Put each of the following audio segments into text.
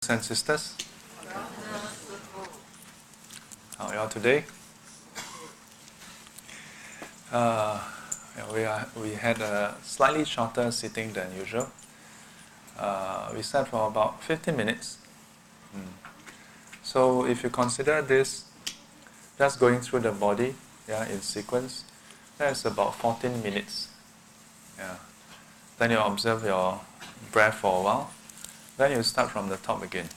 and sisters, how are you all today? We had a slightly shorter sitting than usual. We sat for about 15 minutes. So if you consider this, just going through the body, in sequence, that's about 14 minutes. Then you observe your breath for a while. Then you start from the top again.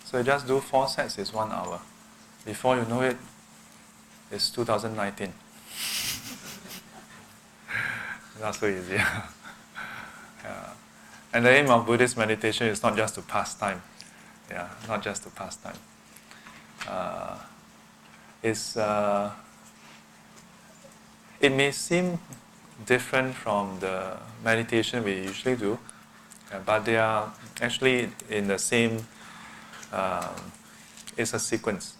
So you just do 4 sets, is 1 hour. Before you know it, it's 2019. Not so easy. And the aim of Buddhist meditation is not just to pass time. Not just to pass time. It may seem different from the meditation we usually do, but they are actually in the same, it's a sequence.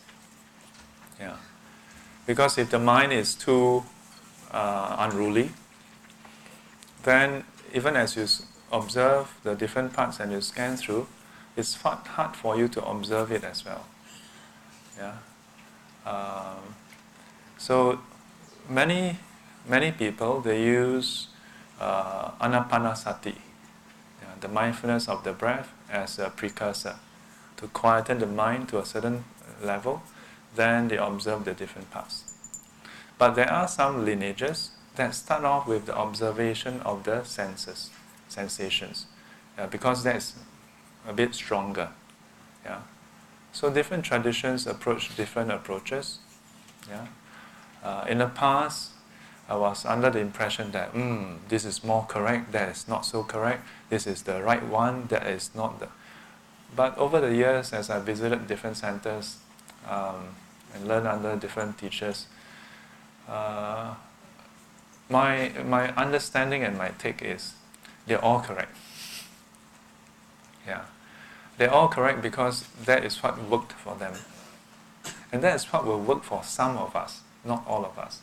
Because if the mind is too unruly, then even as you observe the different parts and you scan through, it's hard for you to observe it as well. So many people, they use anapanasati, the mindfulness of the breath, as a precursor to quieten the mind to a certain level. Then they observe the different parts. But there are some lineages that start off with the observation of the sensations, because that's a bit stronger. So different traditions approach different approaches. In the past, I was under the impression that this is more correct, that is not so correct, this is the right one, that is not the... But over the years, as I visited different centers and learned under different teachers, my understanding and my take is they're all correct. They're all correct because that is what worked for them. And that is what will work for some of us, not all of us.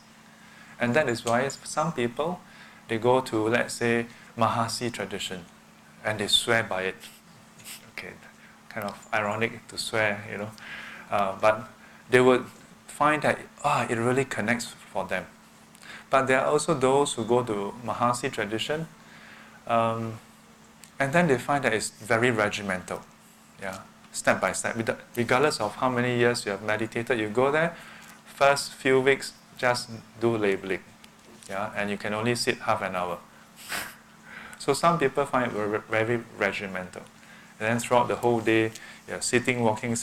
And that is why some people, they go to, let's say, Mahasi tradition, and they swear by it. Okay, kind of ironic to swear, but they would find that it really connects for them. But there are also those who go to Mahasi tradition, and then they find that it's very regimental, step by step. Regardless of how many years you have meditated, you go there, first few weeks, just do labeling, and you can only sit half an hour. So some people find it very regimental. And then throughout the whole day, you're sitting, walking,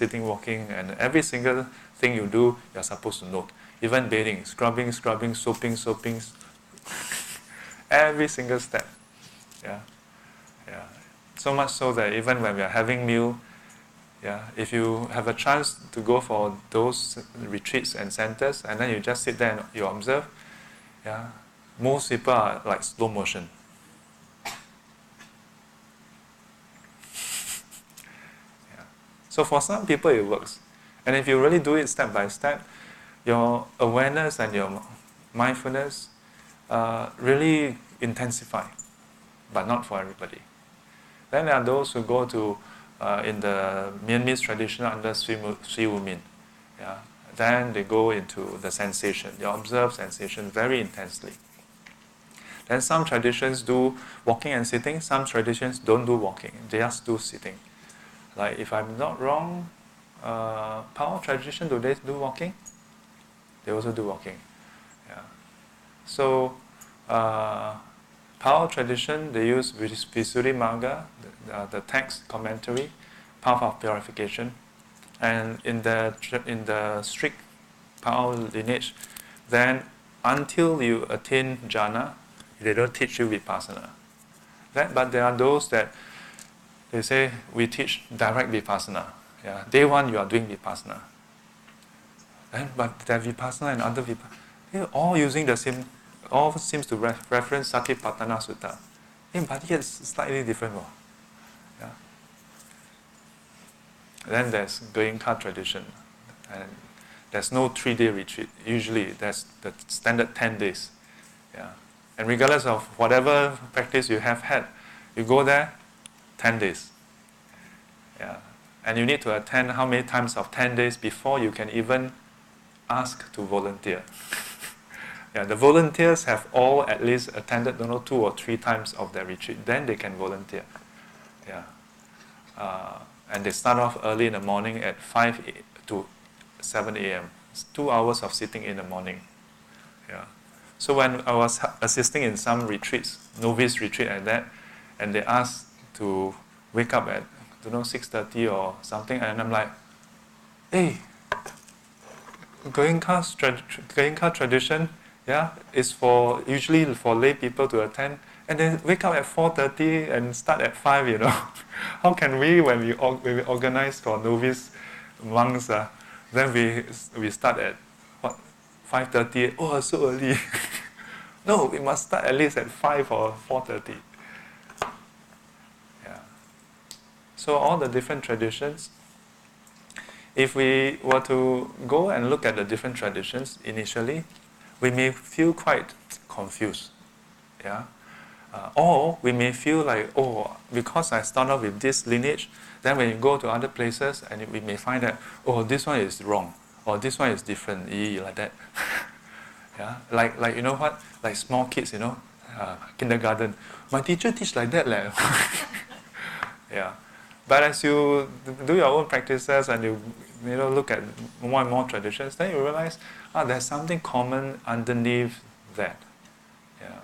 and every single thing you do, you're supposed to note. Even bathing, scrubbing, soaping. Every single step. So much so that even when we are having meal, if you have a chance to go for those retreats and centers, and then you just sit there and you observe, most people are like slow motion. So for some people it works. And if you really do it step by step, your awareness and your mindfulness really intensify, but not for everybody. Then there are those who go to, in the Myanmar tradition under Sri Wumin. Then they go into the sensation. They observe sensation very intensely. Then some traditions do walking and sitting. Some traditions don't do walking. They just do sitting. Like, if I'm not wrong, Pao tradition, do they do walking? They also do walking. So, Pao tradition, they use Visuddhimagga, the text commentary, path of purification. And in the strict Pao lineage, then until you attain jhana, they don't teach you vipassana. But there are those that they say we teach direct vipassana. Day one you are doing vipassana. But that vipassana and other vipassana, they're all using the same, all seems to reference Satipatthana Sutta. But yet it's slightly different. Then there's Goenka tradition. And there's no 3-day retreat. Usually that's the standard 10 days. And regardless of whatever practice you have had, you go there, 10 days. And you need to attend how many times of 10 days before you can even ask to volunteer. Yeah, the volunteers have all at least attended, 2 or 3 times of their retreat. Then they can volunteer. Yeah, and they start off early in the morning at 5 to 7 a.m. It's 2 hours of sitting in the morning. Yeah. So when I was assisting in some retreats, novice retreat and that, and they asked to wake up at 6:30 or something, and I'm like, hey, Goenka tradition, yeah, is usually for lay people to attend, and then wake up at 4:30 and start at 5. How can we, when we organize for novice monks, then we start at 5:30? Oh, so early. No, we must start at least at 5 or 4:30. Yeah. So all the different traditions, if we were to go and look at the different traditions initially, we may feel quite confused. Yeah. Or we may feel like, oh, because I start off with this lineage, then when you go to other places, and we may find that, oh, this one is wrong, or this one is different, like that. Yeah, like you know what? Like small kids, kindergarten. My teacher teach like that, leh. Yeah, but as you do your own practices and you look at more and more traditions, then you realize, there's something common underneath that. Yeah,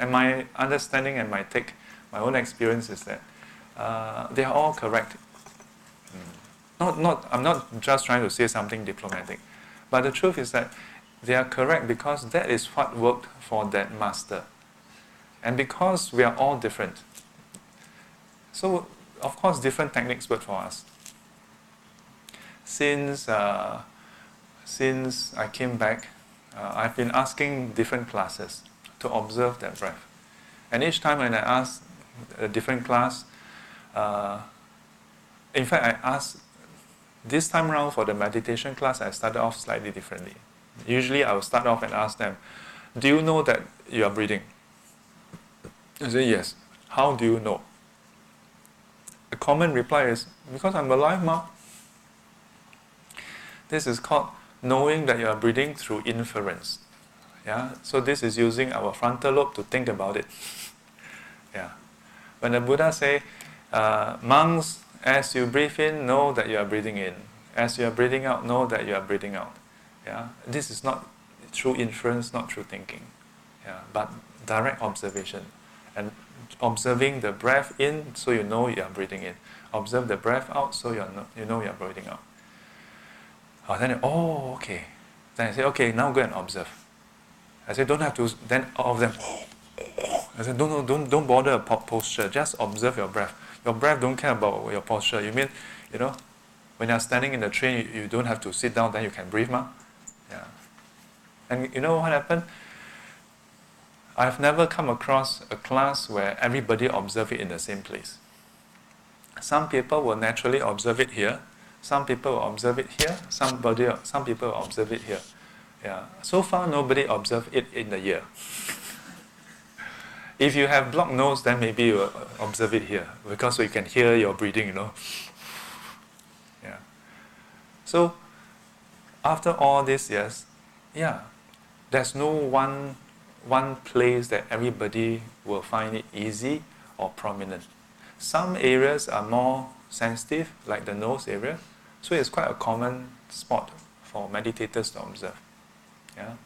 and my understanding and my own experience is that they are all correct. I'm not just trying to say something diplomatic, but the truth is that they are correct because that is what worked for that master. And because we are all different, so of course different techniques work for us. Since I came back, I've been asking different classes to observe that breath. And each time when I ask a different class, in fact I asked, this time around for the meditation class, I started off slightly differently. Usually I will start off and ask them, do you know that you are breathing? They say, yes. How do you know? The common reply is, because I'm alive, ma. This is called knowing that you are breathing through inference. Yeah. So this is using our frontal lobe to think about it. Yeah. When the Buddha say, monks, as you breathe in, know that you are breathing in. As you are breathing out, know that you are breathing out. Yeah. This is not through inference, not through thinking. Yeah. But direct observation. And observing the breath in, so you know you are breathing in. Observe the breath out, so you know you are breathing out. Then, okay. Then I say, okay, now go and observe. I say, don't have to. Then all of them. I said, don't bother about posture. Just observe your breath. Your breath don't care about your posture. You mean, when you're standing in the train, you don't have to sit down. Then you can breathe, ma. Yeah. And you know what happened? I've never come across a class where everybody observe it in the same place. Some people will naturally observe it here. Some people will observe it here. Some people will observe it here. Yeah. So far, nobody observed it in the ear. If you have blocked nose, then maybe you observe it here, because you can hear your breathing, Yeah. So, after all these years, there's no one place that everybody will find it easy or prominent. Some areas are more sensitive, like the nose area, so it's quite a common spot for meditators to observe. Yeah.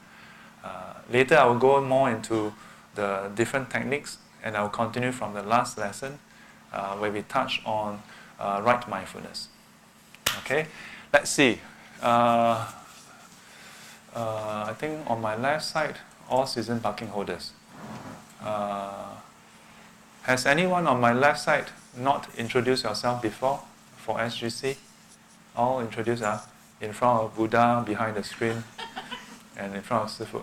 Later I will go more into the different techniques, and I will continue from the last lesson where we touch on right mindfulness. Okay, let's see. I think on my left side, all season parking holders. Has anyone on my left side not introduced yourself before for SGC? All introduced in front of Buddha, behind the screen, and in front of Sifu.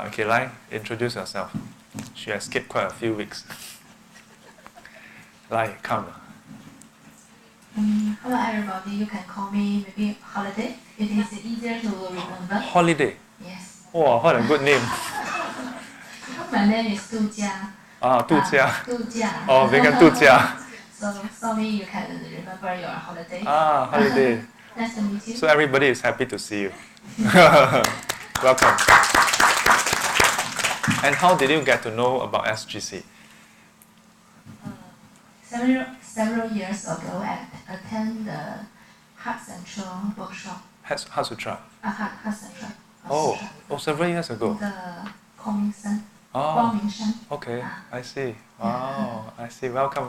Okay, Lai, introduce yourself. She has skipped quite a few weeks. Lai, come. Hello everybody, you can call me maybe Holiday. It is easier to remember. Holiday? Yes. Oh, what a good name. My name is Du Jia. Du Jia. Du Jia. Oh, we can Du Jia. So me, you can remember your holiday. Ah, holiday. Nice to meet you. So everybody is happy to see you. Welcome. And how did you get to know about SGC? Several years ago, I attended the Heart Central workshop. Heart Sutra. Heart Central. Several years ago. The Comington. Oh, okay, I see. Wow, I see. Welcome.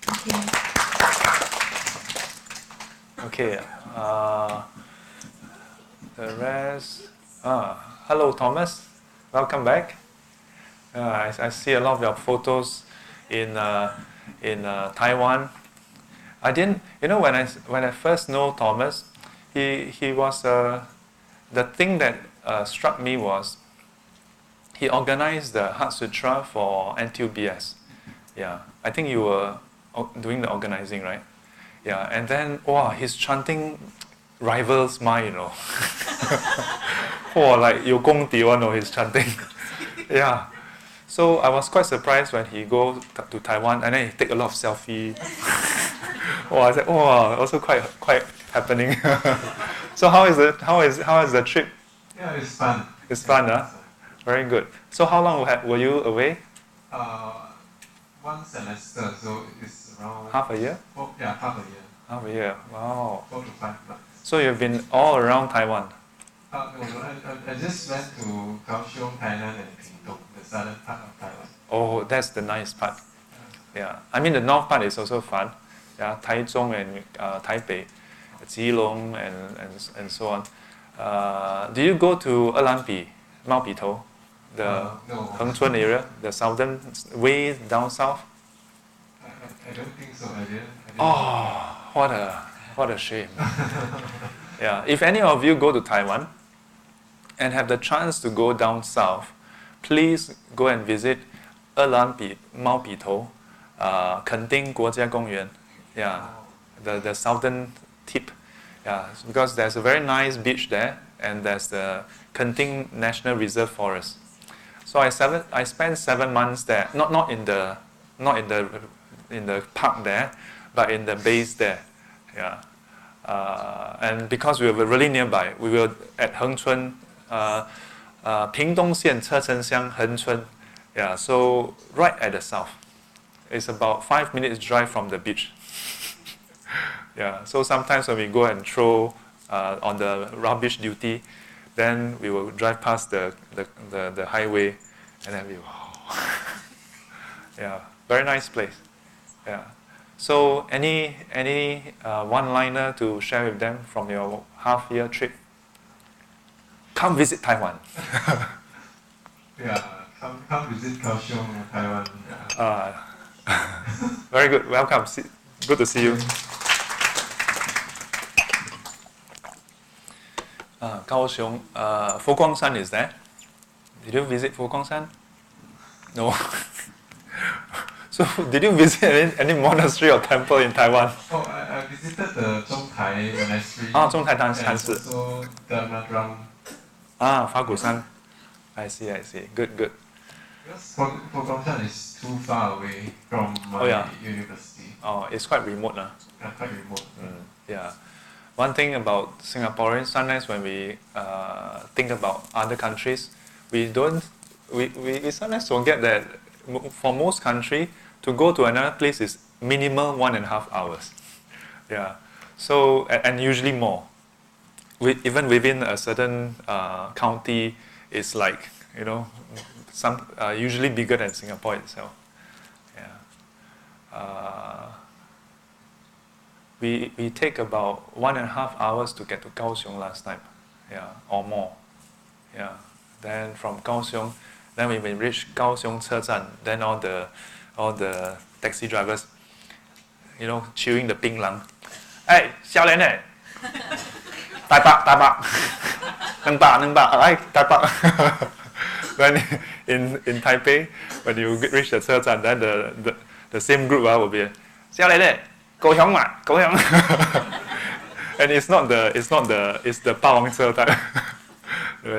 Thank you. Okay, the rest. Hello, Thomas. Welcome back. I see a lot of your photos in Taiwan. I didn't, when I first know Thomas, he was the thing that struck me was he organized the Heart Sutra for NTUBS. Yeah, I think you were doing the organizing, right? Yeah, and then his chanting rivals mine, like 有功底 one, his chanting. Yeah. So I was quite surprised when he go to Taiwan and then he take a lot of selfie. I said, also quite happening. So how is the trip? Yeah, it's fun. It's fun, huh? Very good. So how long were you away? 1 semester, so it's around Half a year? Half a year. Half a year. Wow. 4 to 5 months. So you've been all around Taiwan? No, I just went to Kaohsiung, Thailand, and Pingtung, the southern part of Taiwan. Oh, that's the nice part. Yeah, I mean the north part is also fun. Yeah, Taichung and Taipei, Keelung and so on. Do you go to Elanpi, Maopitou, the no. Ven Chuan area, the southern way down south? I don't think so. I didn't. Oh, what a shame. Yeah, if any of you go to Taiwan and have the chance to go down south, please go and visit Elanpi, Maopitou, Kenting 国家公园. Yeah, the southern tip. Yeah, because there's a very nice beach there, and there's the Kenting National Reserve Forest. So I spent 7 months there, not in the park there, but in the base there. Yeah, and because we were really nearby, we were at Ven Chuan, Pingtung Xian, Chechengxiang, Ven Chuan. Yeah, so right at the south. It's about 5 minutes drive from the beach. Yeah, so sometimes when we go and throw on the rubbish duty, then we will drive past the highway, and then yeah, very nice place. Yeah. So any one-liner to share with them from your half-year trip? Come visit Taiwan. Yeah, come visit Kaohsiung, Taiwan. Very good. Welcome. Good to see you. Kaohsiung, Foguangshan is there. Did you visit Foguangshan? No. So, did you visit any monastery or temple in Taiwan? Oh, I visited the Zhongtai Monastery. Zhongtai Tanshi. And also the Madram. Fagushan. I see. Good. Because Foguangshan is too far away from my university. Oh, it's quite remote, nah? Yeah, quite remote. Yeah. One thing about Singaporeans, sometimes when we think about other countries, we sometimes forget that for most countries, to go to another place is minimum 1.5 hours. Yeah. So, and usually more. Even within a certain county, it's like, some usually bigger than Singapore itself. Yeah. We take about 1.5 hours to get to Kaohsiung last time, yeah, or more, yeah. Then from Kaohsiung, then when we reach Kaohsiung 车站, then all the taxi drivers, chewing the ping lang. Hey, 小莲呢? 大伯, 能吧, hey, 大伯. Then in Taipei, when you reach the 车站, then the same group will be 小莲呢? 高雄嘛, 高雄. And it's the 霸王车 type.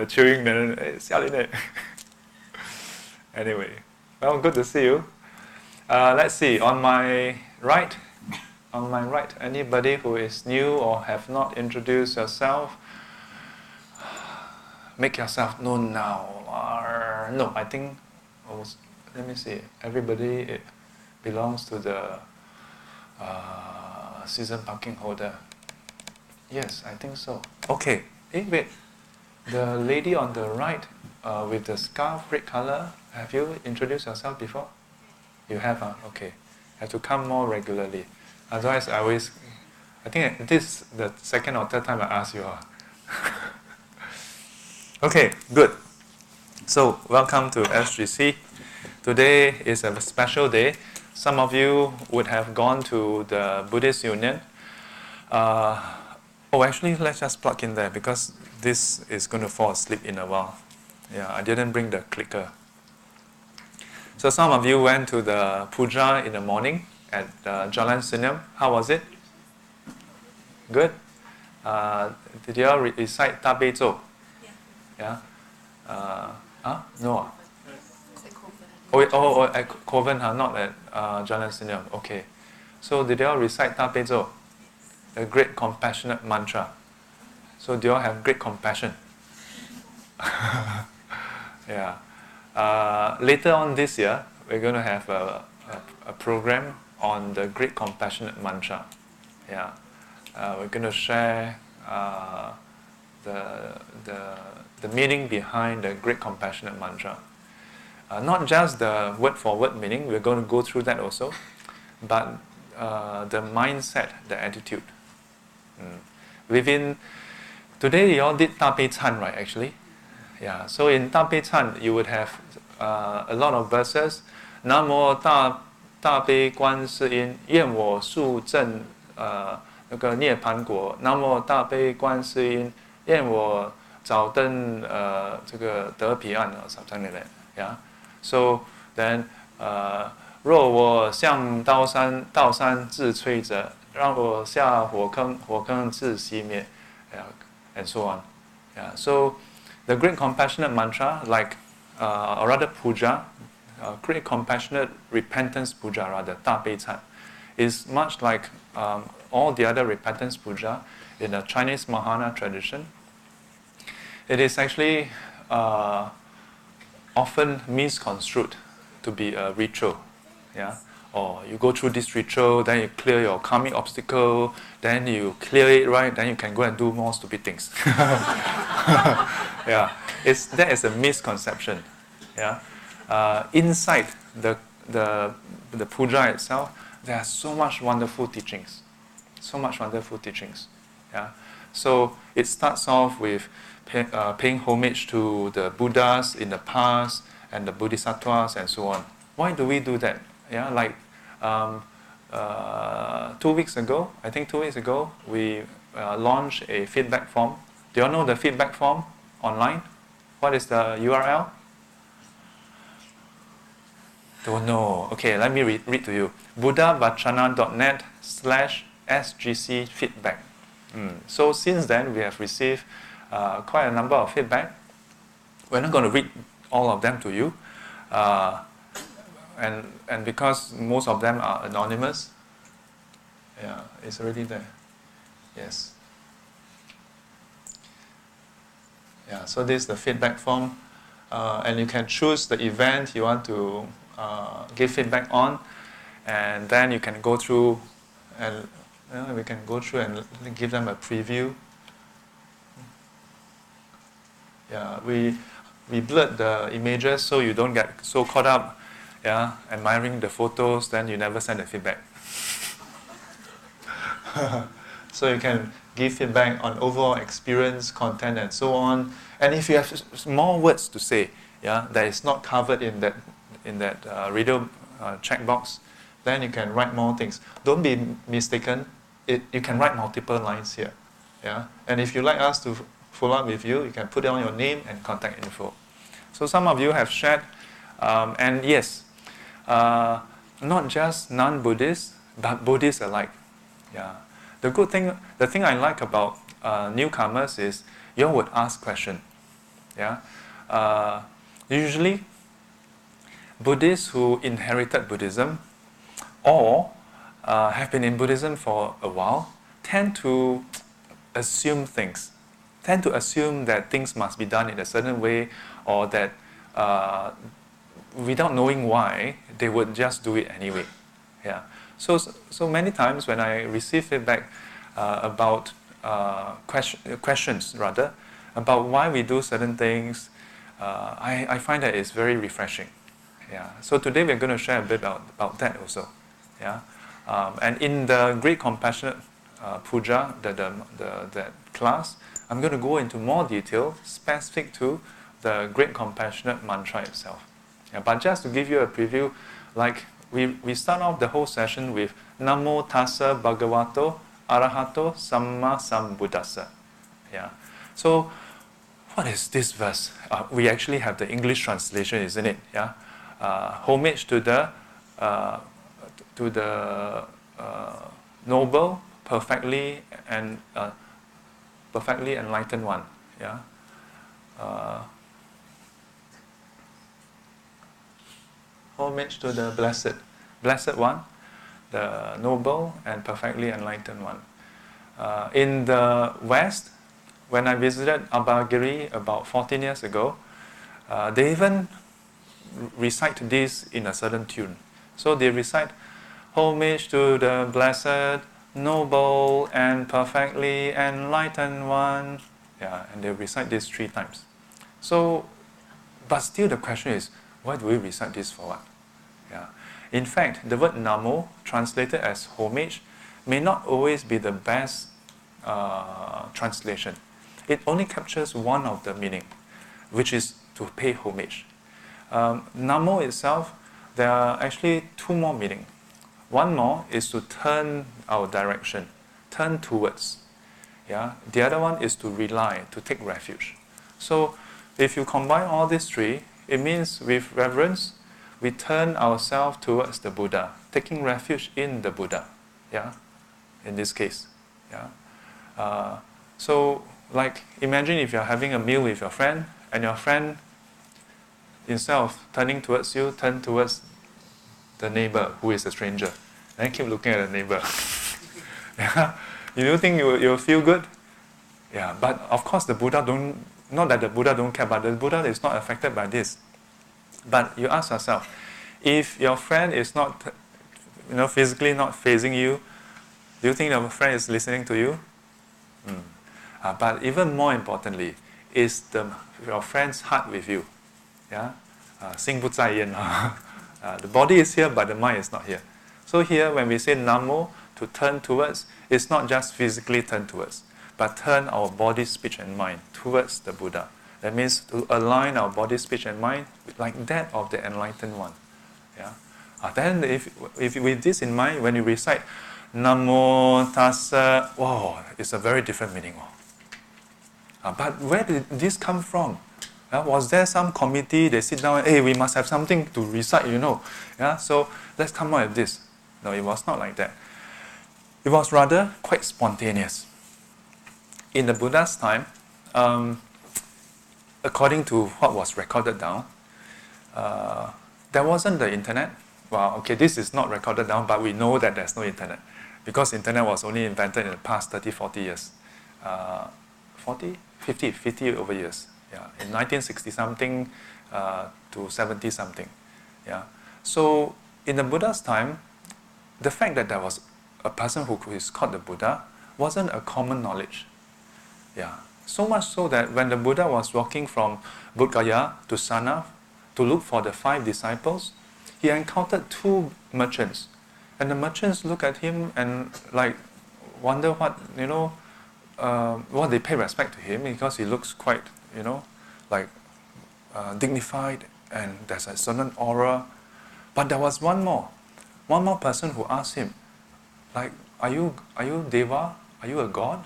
Chewing then, hey, 小莲呢? Anyway, well, good to see you. Let's see, on my right, on my right, anybody who is new or have not introduced yourself, make yourself known now. No, I think, let me see, everybody belongs to the season parking holder. Yes, I think so. Okay. Wait. The lady on the right with the scarf, red color, have you introduced yourself before? You have, okay. Have to come more regularly. Otherwise, I think this is the second or third time I ask you. Okay, good. So, welcome to SGC. Today is a special day. Some of you would have gone to the Buddhist Union. Actually, let's just plug in there because this is going to fall asleep in a while. Yeah, I didn't bring the clicker. So some of you went to the puja in the morning at Jalan Senyum. How was it? Good? Did you all recite Ta Bei Zou? Yeah? No? At Kovan, not at Jalan Senyum. Okay. So did you all recite Ta Bei Zou? The great compassionate mantra. So do you all have great compassion? Yeah. Later on this year, we're going to have a program on the great compassionate mantra. Yeah. We're going to share the meaning behind the great compassionate mantra. Not just the word-for-word meaning, we're going to go through that also, but the mindset, the attitude. Today you all did Ta Bei Chan, right, actually? Yeah, so in Ta Bei Chan, you would have a lot of verses. Namo Ta Bei Guan Si Yin, Yan Wo Su Zhen 那个涅槃果。Namo Ta Bei Guan Si Yin, Yan Wo Zhao Den 这个得彼岸 or something like that. Yeah, so then 若我向刀山自摧折，让我下火坑自熄灭 and so on. Yeah, so the great compassionate mantra, like or rather puja, great compassionate repentance puja rather, Ta Bei Chan, is much like all the other repentance puja in the Chinese Mahayana tradition. It is actually often misconstrued to be a ritual. Yeah, or you go through this ritual, then you clear your karmic obstacle, then you clear it, right, then you can go and do more stupid things. Yeah, that is a misconception. Yeah, inside the puja itself, there are so much wonderful teachings, Yeah, so it starts off with paying homage to the Buddhas in the past and the Bodhisattvas and so on. Why do we do that? Yeah, like 2 weeks ago, we launched a feedback form. Do you all know the feedback form online? What is the URL? Don't know. Okay, let me read to you. buddhavachana.net/SGC feedback. So since then, we have received quite a number of feedback. We're not going to read all of them to you. And because most of them are anonymous, yeah, it's already there. Yes. Yeah, so this is the feedback form. And you can choose the event you want to give feedback on, and then you can go through and we can go through and give them a preview. Yeah, we blurred the images so you don't get so caught up, admiring the photos, then you never send the feedback. So you can give feedback on overall experience, content, and so on. And if you have more words to say, that is not covered in that radio checkbox, then you can write more things. Don't be mistaken. You can write multiple lines here. Yeah, and if you like us to follow up with you, you can put down your name and contact info. So some of you have shared, and yes, not just non-Buddhists, but Buddhists alike. Yeah, the thing I like about newcomers is you would ask questions. Yeah, usually Buddhists who inherited Buddhism, or have been in Buddhism for a while tend to assume things, tend to assume that things must be done in a certain way, or that without knowing why, they would just do it anyway. Yeah. So many times when I receive feedback about questions rather, about why we do certain things, I find that it's very refreshing. Yeah. So today we're going to share a bit about that also. Yeah. And in the Great Compassionate Puja, that class, I'm going to go into more detail specific to the Great Compassionate mantra itself. Yeah, but just to give you a preview, like we start off the whole session with Namo Tassa Bhagavato Arahato Samma Sambuddhassa. Yeah. So what is this verse? We actually have the English translation, isn't it? Yeah. Homage to the noble, perfectly enlightened one. Yeah. Homage to the blessed one, the noble and perfectly enlightened one. In the West, when I visited Abhagiri about 14 years ago, they even recite this in a certain tune. So they recite, homage to the blessed, noble and perfectly enlightened one. Yeah, and they recite this 3 times. So, but still the question is, why do we recite this for what? Yeah. In fact, the word Namo, translated as homage, may not always be the best translation. It only captures one of the meaning, which is to pay homage. Namo itself, there are actually 2 more meanings. One more is to turn our direction, turn towards. Yeah? The other one is to rely, to take refuge. So if you combine all these 3, it means with reverence, we turn ourselves towards the Buddha, taking refuge in the Buddha. Yeah? In this case. Yeah? So, like, imagine if you're having a meal with your friend, and your friend, instead of turning towards you, turn towards the neighbor, who is a stranger, and keep looking at the neighbor. Yeah? You don't think you'll feel good? Yeah, but of course the Buddha don't, not that the Buddha don't care, but the Buddha is not affected by this. But you ask yourself, if your friend is not, physically not facing you, do you think your friend is listening to you? But even more importantly, is your friend's heart with you? Yeah, 心不在焉. The body is here, but the mind is not here. So here, when we say Namo, to turn towards, it's not just physically turn towards, but turn our body, speech, and mind towards the Buddha. That means to align our body, speech, and mind like that of the enlightened one. Yeah. Then, if with this in mind, when you recite Namo Tassa, wow, it's a very different meaning. But where did this come from? Was there some committee, they sit down and, hey, we must have something to recite, Yeah, so let's come up with this. No, it was not like that. It was rather quite spontaneous. In the Buddha's time, according to what was recorded down, there wasn't the internet. Well, okay, this is not recorded down, but we know that there's no internet, because internet was only invented in the past 30, 40 years. 50 over years. Yeah, in 1960-something to 70-something. Yeah. So in the Buddha's time, the fact that there was a person who is called the Buddha wasn't a common knowledge. Yeah. So much so that when the Buddha was walking from Bodh Gaya to Sanath to look for the 5 disciples, he encountered 2 merchants. And the merchants look at him and wonder what, they pay respect to him, because he looks quite, dignified, and there's a certain aura. But there was one more person who asked him, are you Deva? Are you a god?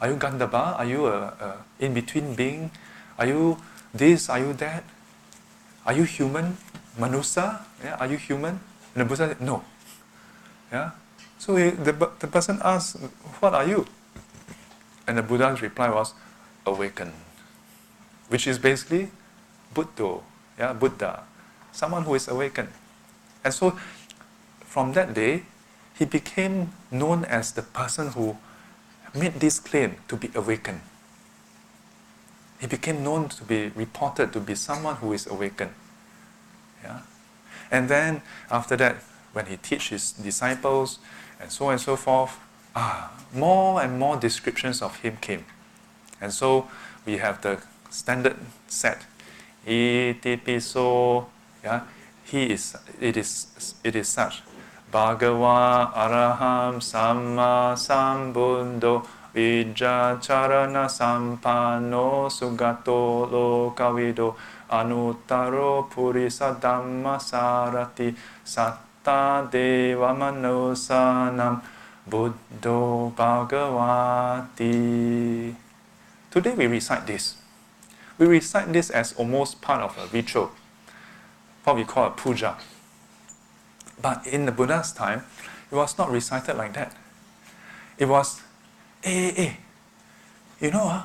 Are you Gandhava? Are you a in-between being? Are you this? Are you that? Are you human? Manusa? Yeah, are you human? And the Buddha said, no. Yeah. So the person asked, what are you? And the Buddha's reply was, awakened, which is basically Buddha, Buddha, someone who is awakened. And so from that day, he became known as the person who made this claim to be awakened. He became known to be reported to be someone who is awakened. Yeah? And then after that, when he teach his disciples and so on and so forth, more and more descriptions of him came. And so we have the standard set. Iti piso, yeah, it is such. Bhagava Araham Samma Sambuddho Vijacharana Sampano Sugato Lokavido Anuttaro Purisa Dhamma Sarati Satta Deva Manosanam Buddho Bhagavati. Today we recite this. We recite this as almost part of a ritual, what we call a puja. But in the Buddha's time, it was not recited like that. It was, you know,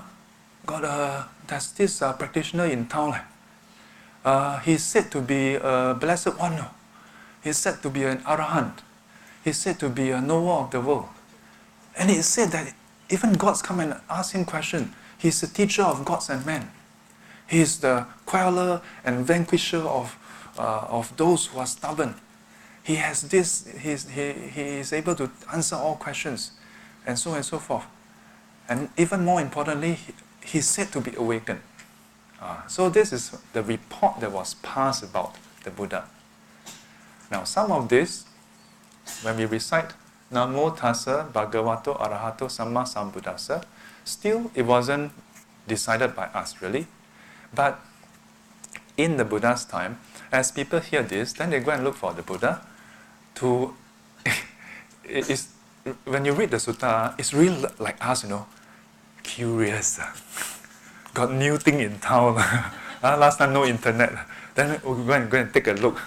there's this practitioner in town. He's said to be a blessed one. He's said to be an arahant. He's said to be a knower of the world. And it's said that even gods come and ask him questions. He's the teacher of gods and men. He's the queller and vanquisher of those who are stubborn. He has this, he is able to answer all questions, and so forth. And even more importantly, he's said to be awakened. So this is the report that was passed about the Buddha. Now some of this, when we recite Namo Tassa Bhagavato Arahato Samma Sambuddhassa, still it wasn't decided by us really. But in the Buddha's time, as people hear this, then they go and look for the Buddha. When you read the sutta, it's really like us, curious. Got new thing in town. Last time no internet. Then we go and take a look.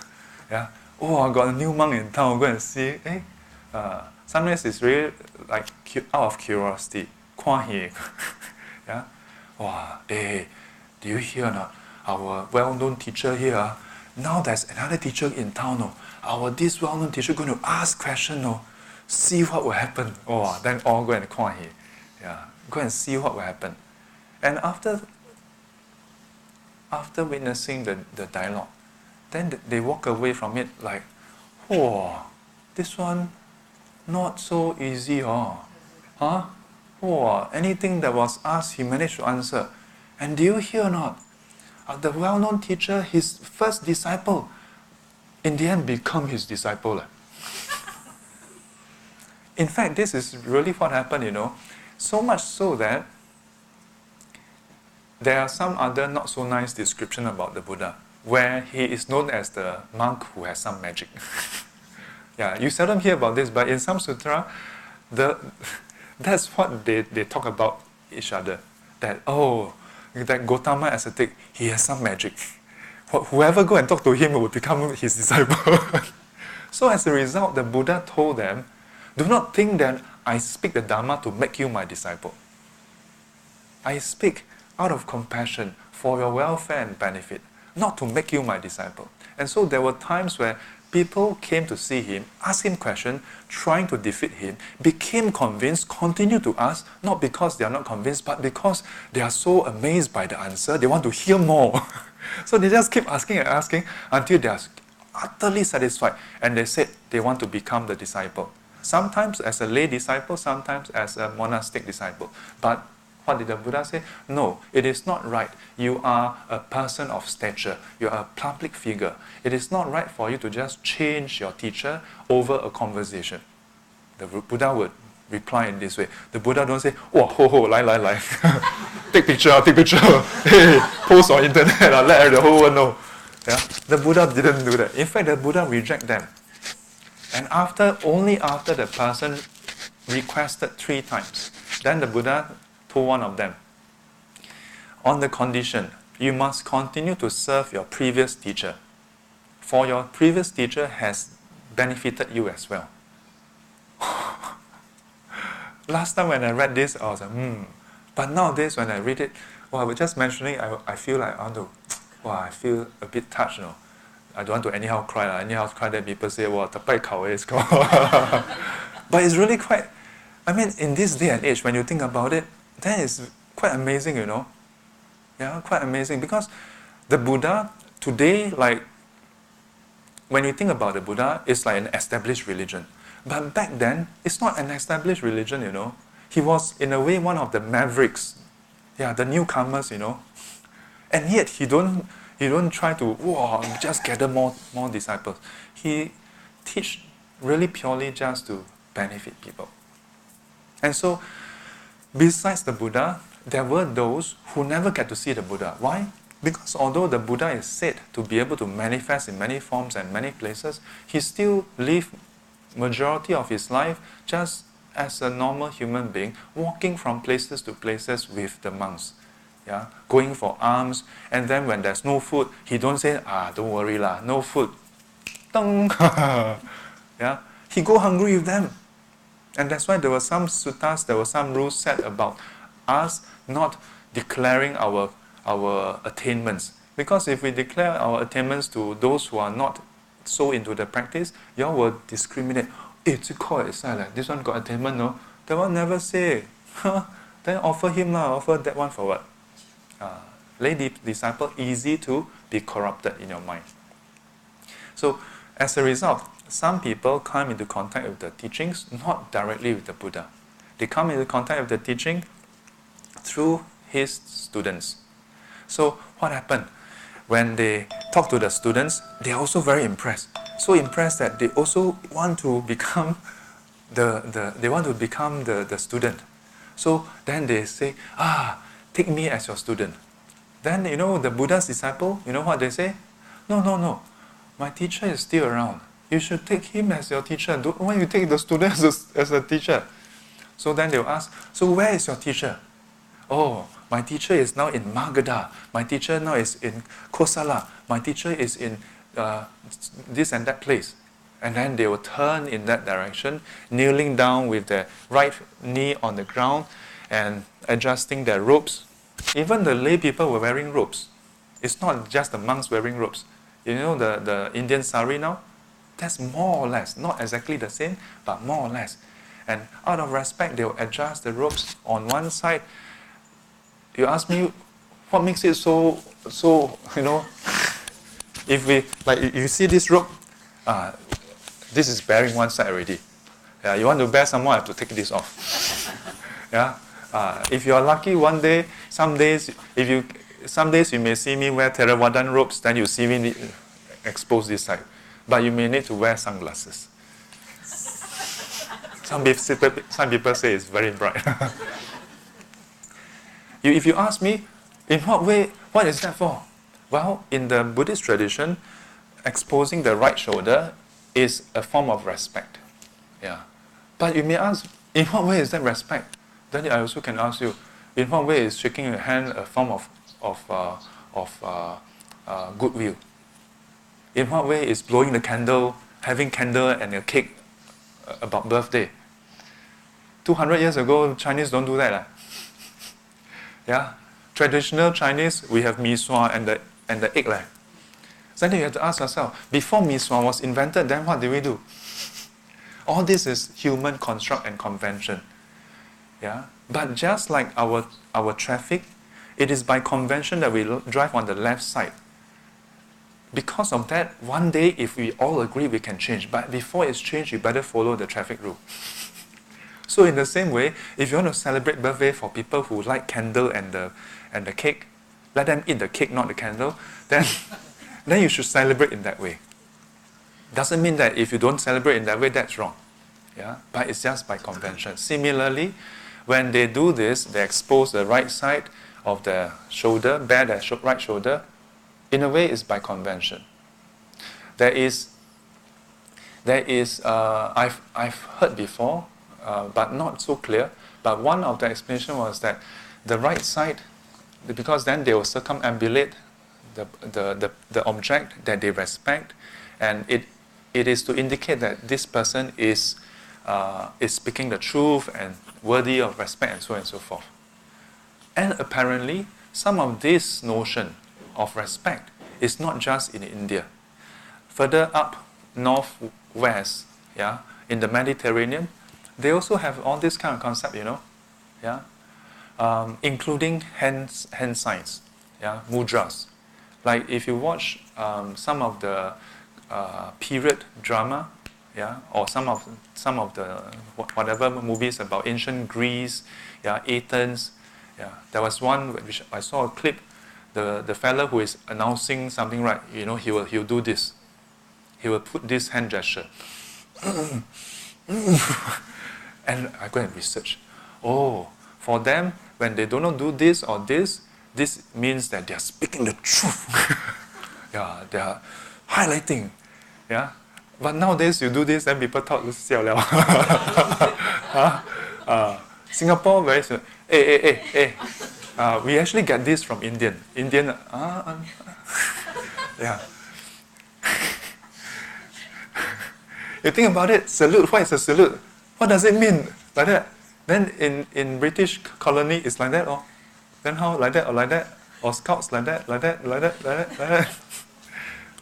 Yeah. Oh, I got a new monk in town. Go and see. Sometimes it's really like out of curiosity. Yeah. Wow. Do you hear or not? Our well-known teacher here. Now there's another teacher in town. This well-known teacher going to ask question. See what will happen. Then all go and yeah, go and see what will happen. And after witnessing the dialogue, then they walk away from it like, this one not so easy. Anything that was asked, he managed to answer. And do you hear or not? The well-known teacher, his first disciple, in the end become his disciple. In fact, this is really what happened, so much so that there are some other not so nice description about the Buddha, where he is known as the monk who has some magic. Yeah, you seldom hear about this, but in some sutra, that's what they talk about each other. That Gautama ascetic, he has some magic. Whoever go and talk to him will become his disciple. So as a result, the Buddha told them, do not think that I speak the Dharma to make you my disciple. I speak out of compassion for your welfare and benefit, not to make you my disciple. And so there were times where people came to see him, ask him questions, trying to defeat him, became convinced, continue to ask, not because they are not convinced, but because they are so amazed by the answer, they want to hear more. So they just keep asking and asking until they are utterly satisfied. And they said they want to become the disciple. Sometimes as a lay disciple, sometimes as a monastic disciple. But what did the Buddha say? No, it is not right. You are a person of stature. You are a public figure. It is not right for you to just change your teacher over a conversation. The Buddha would reply in this way. The Buddha don't say, lai. Take picture. Hey, post on internet, let the whole world know. Yeah? The Buddha didn't do that. In fact, the Buddha rejected them. And only after the person requested 3 times, then the Buddha told one of them, on the condition, you must continue to serve your previous teacher, for your previous teacher has benefited you as well. Last time when I read this, I was like, But nowadays when I read it, I was just mentioning, I feel like I feel a bit touched, I don't want to anyhow cry. Anyhow cry, then people say, "Wow, tapai kau is go." But it's really quite. I mean, in this day and age, when you think about it, that is quite amazing, you know. Yeah, quite amazing, because the Buddha today, like when you think about the Buddha, it's like an established religion. But back then, it's not an established religion, you know. He was, in a way, one of the mavericks. Yeah, the newcomers, you know. And yet, he don't try to, whoa, just gather more disciples. He teach really purely just to benefit people. And so, besides the Buddha, there were those who never get to see the Buddha. Why? Because although the Buddha is said to be able to manifest in many forms and many places, he still lived majority of his life just as a normal human being, walking from places to places with the monks. Yeah, going for alms, and then when there's no food, he don't say, don't worry lah, no food. Dong. Yeah, he go hungry with them. And that's why there were some suttas, there were some rules set about us not declaring our attainments. Because if we declare our attainments to those who are not so into the practice, y'all will discriminate. This one got attainment, no? That one never say. Then offer him lah, offer that one for what? Lay disciple, easy to be corrupted in your mind. So, as a result, some people come into contact with the teachings not directly with the Buddha. They come into contact with the teaching through his students. So, what happened? When they talk to the students, they are also very impressed. So impressed that they also want to become the student. So then they say, take me as your student. Then, you know, the Buddha's disciple, you know what they say? No. My teacher is still around. You should take him as your teacher. Why you take the student as a teacher? So then they'll ask, so where is your teacher? Oh, my teacher is now in Magadha. My teacher now is in Kosala. My teacher is in this and that place. And then they will turn in that direction, kneeling down with their right knee on the ground and adjusting their robes. Even the lay people were wearing robes. It's not just the monks wearing robes. You know the Indian sari now? That's more or less, not exactly the same, but more or less. And out of respect, they will adjust the robes on one side. You ask me, what makes it so you know, if we, like, you see this rope, this is bearing one side already. Yeah, you want to bear some more, I have to take this off. Yeah, if you are lucky, some days you may see me wear Theravadan robes, then you see me expose this side. But you may need to wear sunglasses. Some people say it's very bright. If you ask me, in what way, what is that for? Well, in the Buddhist tradition, exposing the right shoulder is a form of respect. Yeah. But you may ask, in what way is that respect? Then I also can ask you, in what way is shaking your hand a form of goodwill? In what way is blowing the candle, having candle and a cake about birthday? 200 years ago, Chinese don't do that. Yeah, traditional Chinese, we have mee sua and the egg. So then you have to ask yourself, before mee sua was invented, then what did we do? All this is human construct and convention. Yeah, but just like our traffic, it is by convention that we drive on the left side. Because of that, one day, if we all agree, we can change. But before it's changed, you better follow the traffic rule. So in the same way, if you want to celebrate birthday for people who like candle and the cake, let them eat the cake, not the candle, then you should celebrate in that way. Doesn't mean that if you don't celebrate in that way, that's wrong. Yeah? But it's just by convention. Similarly, when they do this, they expose the right side of the shoulder, bare their right shoulder, in a way it's by convention. I've heard before, but not so clear. But one of the explanation was that the right side, because then they will circumambulate the object that they respect, and it is to indicate that this person is speaking the truth and worthy of respect, and so on and so forth. And apparently, some of this notion of respect is not just in India. further up northwest, yeah, in the Mediterranean, they also have all this kind of concept, yeah, including hand signs, yeah, mudras. Like if you watch some of the period drama, yeah, or some of the whatever movies about ancient Greece, yeah, Athens, yeah, there was one which I saw a clip. The fellow who is announcing something, right, he'll do this. He will put this hand gesture. And I go and research. Oh, for them, when they do not do this or this means that they are speaking the truth. Yeah, they are highlighting. Yeah, but nowadays you do this, then people talk siao liao. Singapore very soon. Hey. We actually get this from Indian. Yeah. You think about it, salute, what is a salute? What does it mean? Like that. Then in British colony, it's like that, or then how? Like that, or like that? Or Scouts like that.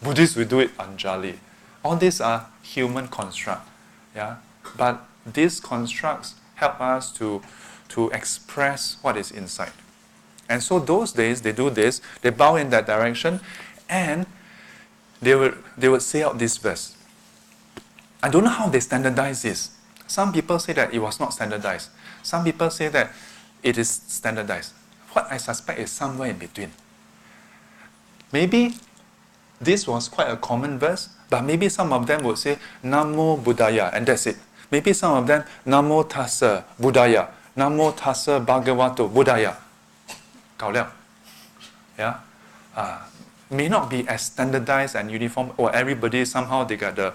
Buddhists, we do it Anjali. All these are human constructs. Yeah? But these constructs help us to express what is inside. And so those days, they do this, they bow in that direction, and they would say out this verse. I don't know how they standardize this. Some people say that it was not standardized. Some people say that it is standardized. What I suspect is somewhere in between. Maybe this was quite a common verse, but maybe some of them would say Namo Buddhaya, and that's it. Maybe some of them Namo Tassa Buddhaya, Namo Tassa Bhagavato Buddhaya. 搞了. Yeah? May not be as standardized and uniform, or everybody somehow they got the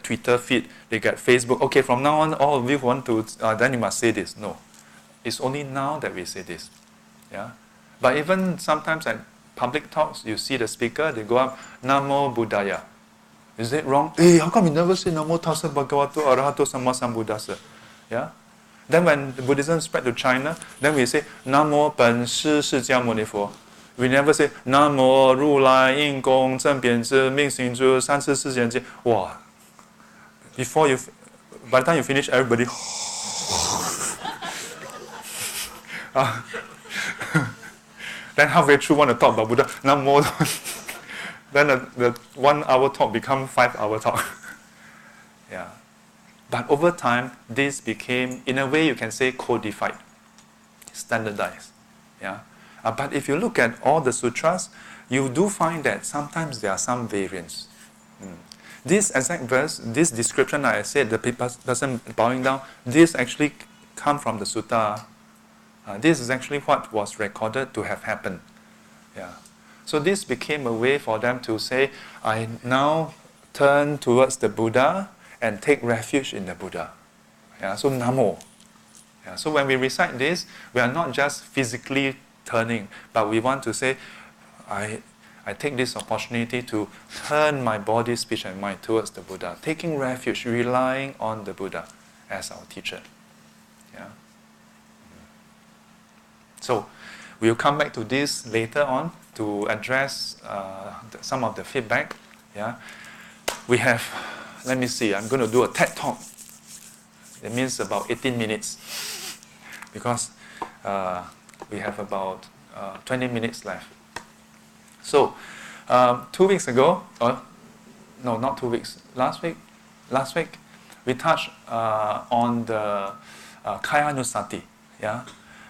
Twitter feed, they got Facebook. Okay, from now on, all of you want to, then you must say this. No, it's only now that we say this. Yeah, but even sometimes at public talks, you see the speaker, they go up, Namo Buddhaya. Is it wrong? Hey, how come you never say Namo Tassa Bhagavato Arahato Sammasambuddhassa? Yeah. Then when Buddhism spread to China, then we say Namo Ben Shi释迦牟尼佛. We never say Namo Ru Lai Yin Gong Zhen Bian Zhi Ming Xing Zhu San Si Si Jian Ji. Wow. By the time you finish, everybody. Then halfway through want to talk about Buddha. Namo. Then the 1 hour talk become 5 hour talk. Yeah. But over time, this became, in a way, you can say codified, standardized. Yeah. But if you look at all the sutras, you do find that sometimes there are some variants. This exact verse, this description that I said, the person bowing down, this actually comes from the sutta. This is actually what was recorded to have happened. Yeah. So this became a way for them to say, I now turn towards the Buddha and take refuge in the Buddha. Yeah. So Namo. Yeah. So when we recite this, we are not just physically turning, but we want to say, I take this opportunity to turn my body, speech, and mind towards the Buddha, taking refuge, relying on the Buddha as our teacher. Yeah. So we'll come back to this later on to address some of the feedback. Yeah. We have, let me see, I'm going to do a TED talk. It means about 18 minutes because we have about 20 minutes left. So, 2 weeks ago, no, not 2 weeks, last week, we touched on the Kayanusati, yeah,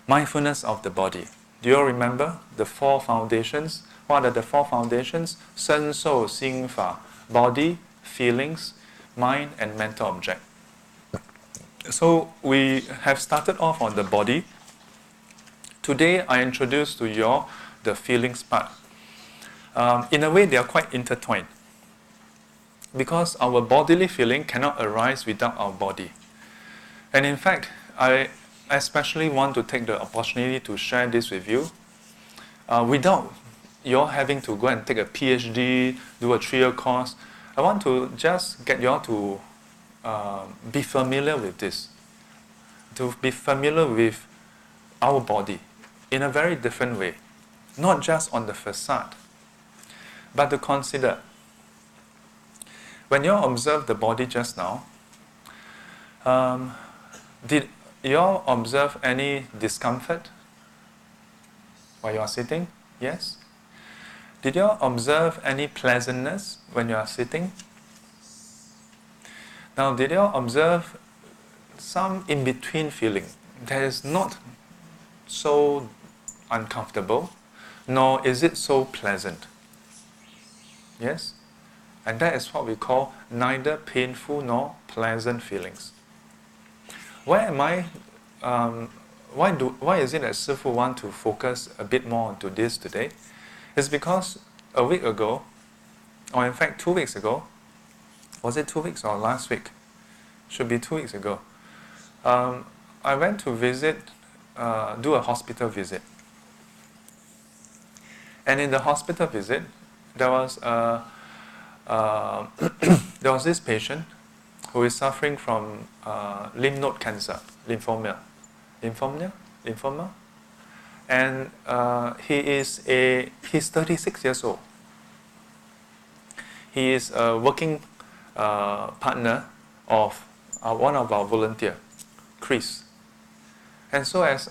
mindfulness of the body. Do you all remember the 4 foundations? What are the 4 foundations? Sen, So, Xing, Fa, body, feelings, mind, and mental object. So we have started off on the body. Today I introduce to you all the feelings part. In a way, they are quite intertwined because our bodily feeling cannot arise without our body. And in fact, I especially want to take the opportunity to share this with you without you all having to go and take a PhD, do a 3-year course. I want to just get you all to be familiar with this, to be familiar with our body in a very different way, not just on the facade, but to consider When you all observe the body just now, did you all observe any discomfort while you are sitting? Yes? Did you all observe any pleasantness when you are sitting? Now, did you all observe some in-between feeling that is not so uncomfortable, nor is it so pleasant? Yes? And that is what we call neither painful nor pleasant feelings. Why is it that Sifu want to focus a bit more onto this today? It's because a week ago, or in fact 2 weeks ago, was it 2 weeks or last week? Should be 2 weeks ago. I went to visit, do a hospital visit. And in the hospital visit, there was there was this patient who is suffering from lymph node cancer, lymphoma. And he's 36 years old. He is a working partner of one of our volunteers, Chris. And so as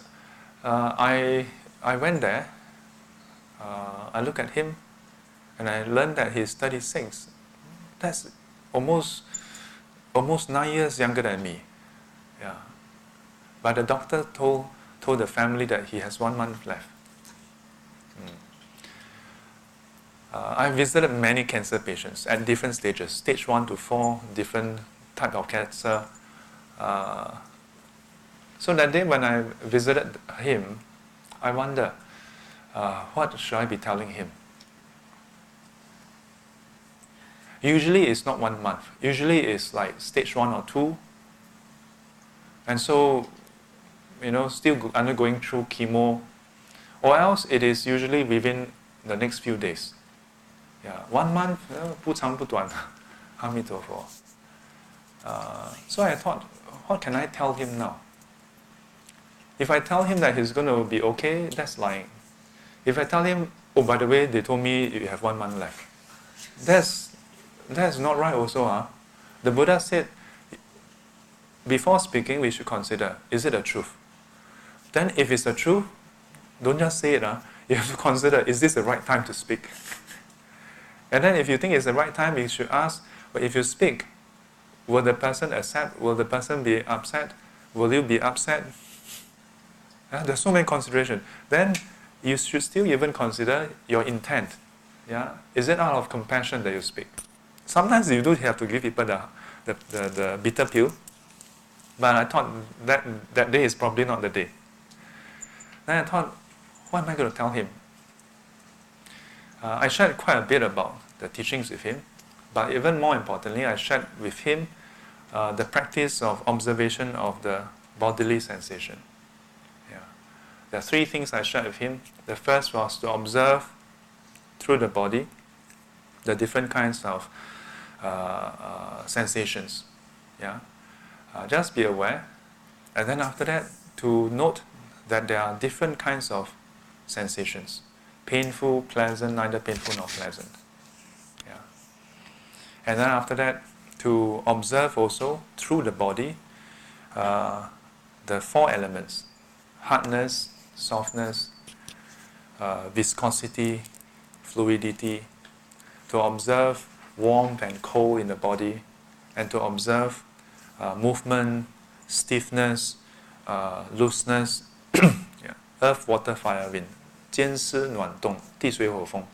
I went there, I looked at him and I learned that he's 36. That's almost 9 years younger than me. Yeah. But the doctor told the family that he has 1 month left. I visited many cancer patients at different stages, stage 1 to 4, different type of cancer. So that day when I visited him, I wonder, what should I be telling him? Usually it's not 1 month. Usually it's like stage 1 or 2. And so, still undergoing through chemo. Or else it is usually within the next few days. Yeah, 1 month, 不长不短, 阿弥陀佛. So I thought, what can I tell him now? If I tell him that he's going to be okay, that's lying. If I tell him, oh, by the way, they told me you have 1 month left, that's not right also. The Buddha said, before speaking, we should consider, is it a truth? Then if it's the truth, don't just say it. You have to consider, is this the right time to speak? And then if you think it's the right time, you should ask, but if you speak, will the person accept? Will the person be upset? Will you be upset? There's so many considerations. Then you should still even consider your intent. Yeah? Is it out of compassion that you speak? Sometimes you do have to give people the bitter pill, but I thought that day is probably not the day. Then I thought, what am I going to tell him? I shared quite a bit about the teachings with him, but even more importantly, I shared with him the practice of observation of the bodily sensation. Yeah. There are 3 things I shared with him. The first was to observe through the body the different kinds of sensations. Yeah. Just be aware, and then after that, to note that there are different kinds of sensations. Painful, pleasant, neither painful nor pleasant. Yeah. And then after that, to observe also through the body the 4 elements: hardness, softness, viscosity, fluidity. To observe warmth and cold in the body, and to observe movement, stiffness, looseness. Yeah. Earth, water, fire, wind. 坚湿暖动, 地水火风.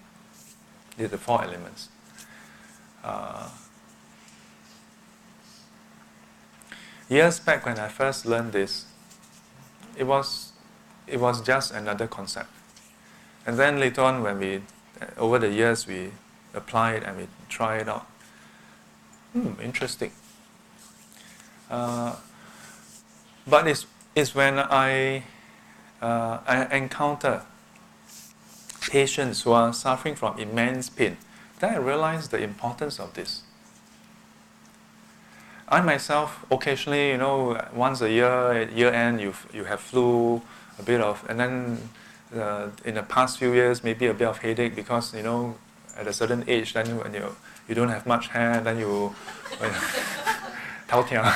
These are the 4 elements. Years back when I first learned this, it was just another concept. And then later on, when over the years we apply it and we try it out. Interesting. But it's when I encounter patients who are suffering from immense pain that I realize the importance of this. I myself, occasionally, once a year end, you have flu, a bit of, and then in the past few years, maybe a bit of headache because, at a certain age, then when you don't have much hair, then you... Tao tia.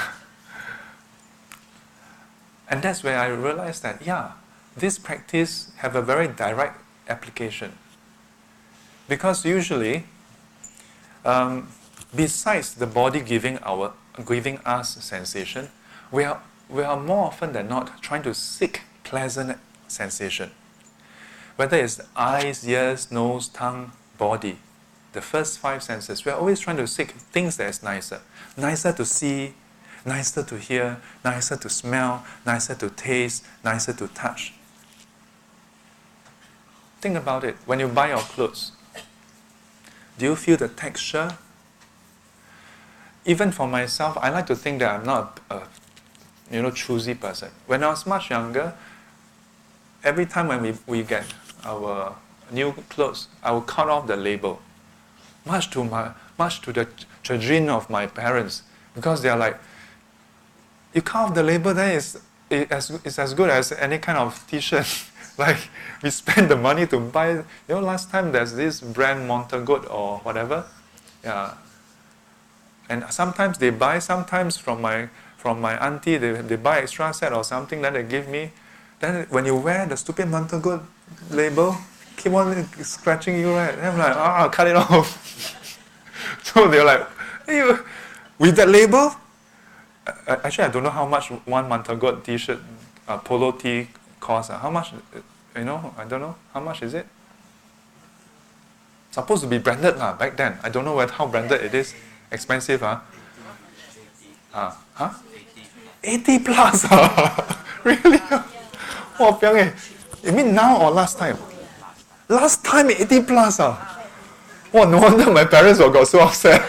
And that's where I realized that, yeah, this practice have a very direct application. Because usually, besides the body giving us sensation, we are more often than not trying to seek pleasant sensation. Whether it's eyes, ears, nose, tongue, body, the first 5 senses, we are always trying to seek things that is nicer. Nicer to see, nicer to hear, nicer to smell, nicer to taste, nicer to touch. Think about it. When you buy your clothes, do you feel the texture? Even for myself, I like to think that I'm not a choosy person. When I was much younger, every time when we get our new clothes, I will cut off the label. Much to the chagrin of my parents, because they are like, you cut off the label, then it's as good as any kind of t-shirt. Like, we spend the money to buy, last time there's this brand Montagut or whatever. Yeah. And sometimes they buy, sometimes from my auntie, they buy extra set or something, then they give me. Then when you wear the stupid Montagut label, keep on scratching you, right? Then I'm like, cut it off. So they're like, hey, with that label? Actually, I don't know how much one Montagut t-shirt, polo tee costs. How much, I don't know. How much is it? Supposed to be branded back then. I don't know how branded it is. Expensive, huh? 80 plus, really? Oh, you mean now or last time? Last time 80 plus, Oh, no wonder my parents got so upset.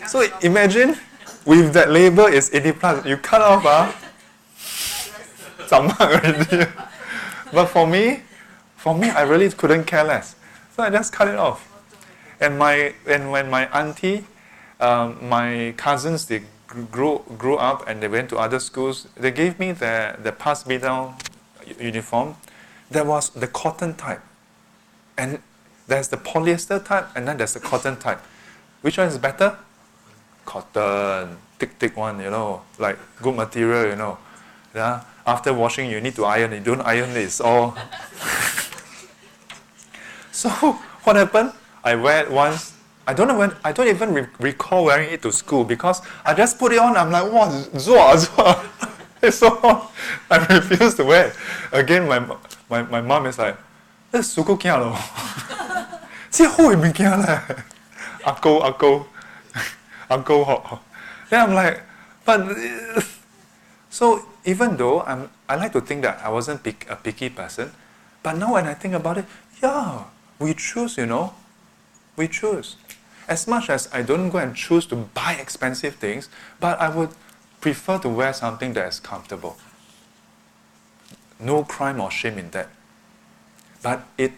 So imagine, with that label is 80 plus, you cut off, already. But for me, I really couldn't care less. So I just cut it off. And when my auntie, my cousins, they grew up and they went to other schools, they gave me the pass-me-down uniform. There was the cotton type. And there's the polyester type, and then there's the cotton type. Which one is better? Cotton. Thick one, like good material, Yeah. After washing, you need to iron. You don't iron it, it's all... So, what happened? I wear it once. I don't even recall wearing it to school, because I just put it on. I'm like, wow, zua. It's so hot. I refuse to wear it. Again, my mom is like, this is suku kia lo. See how it began leh. Uncle hot. Then I'm like, but so even though I like to think that I wasn't a picky person, but now when I think about it, yeah, we choose, We choose. As much as I don't go and choose to buy expensive things, but I would prefer to wear something that is comfortable. No crime or shame in that. But it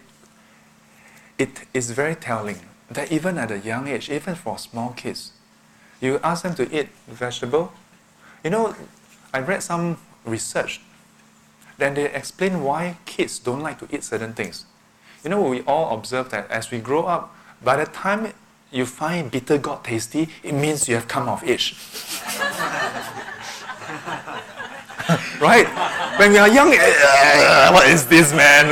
is very telling that even at a young age, even for small kids, you ask them to eat vegetable. I read some research, then they explain why kids don't like to eat certain things. We all observe that as we grow up, by the time you find bitter gourd tasty, it means you have come of age. Right? When we are young, what is this, man?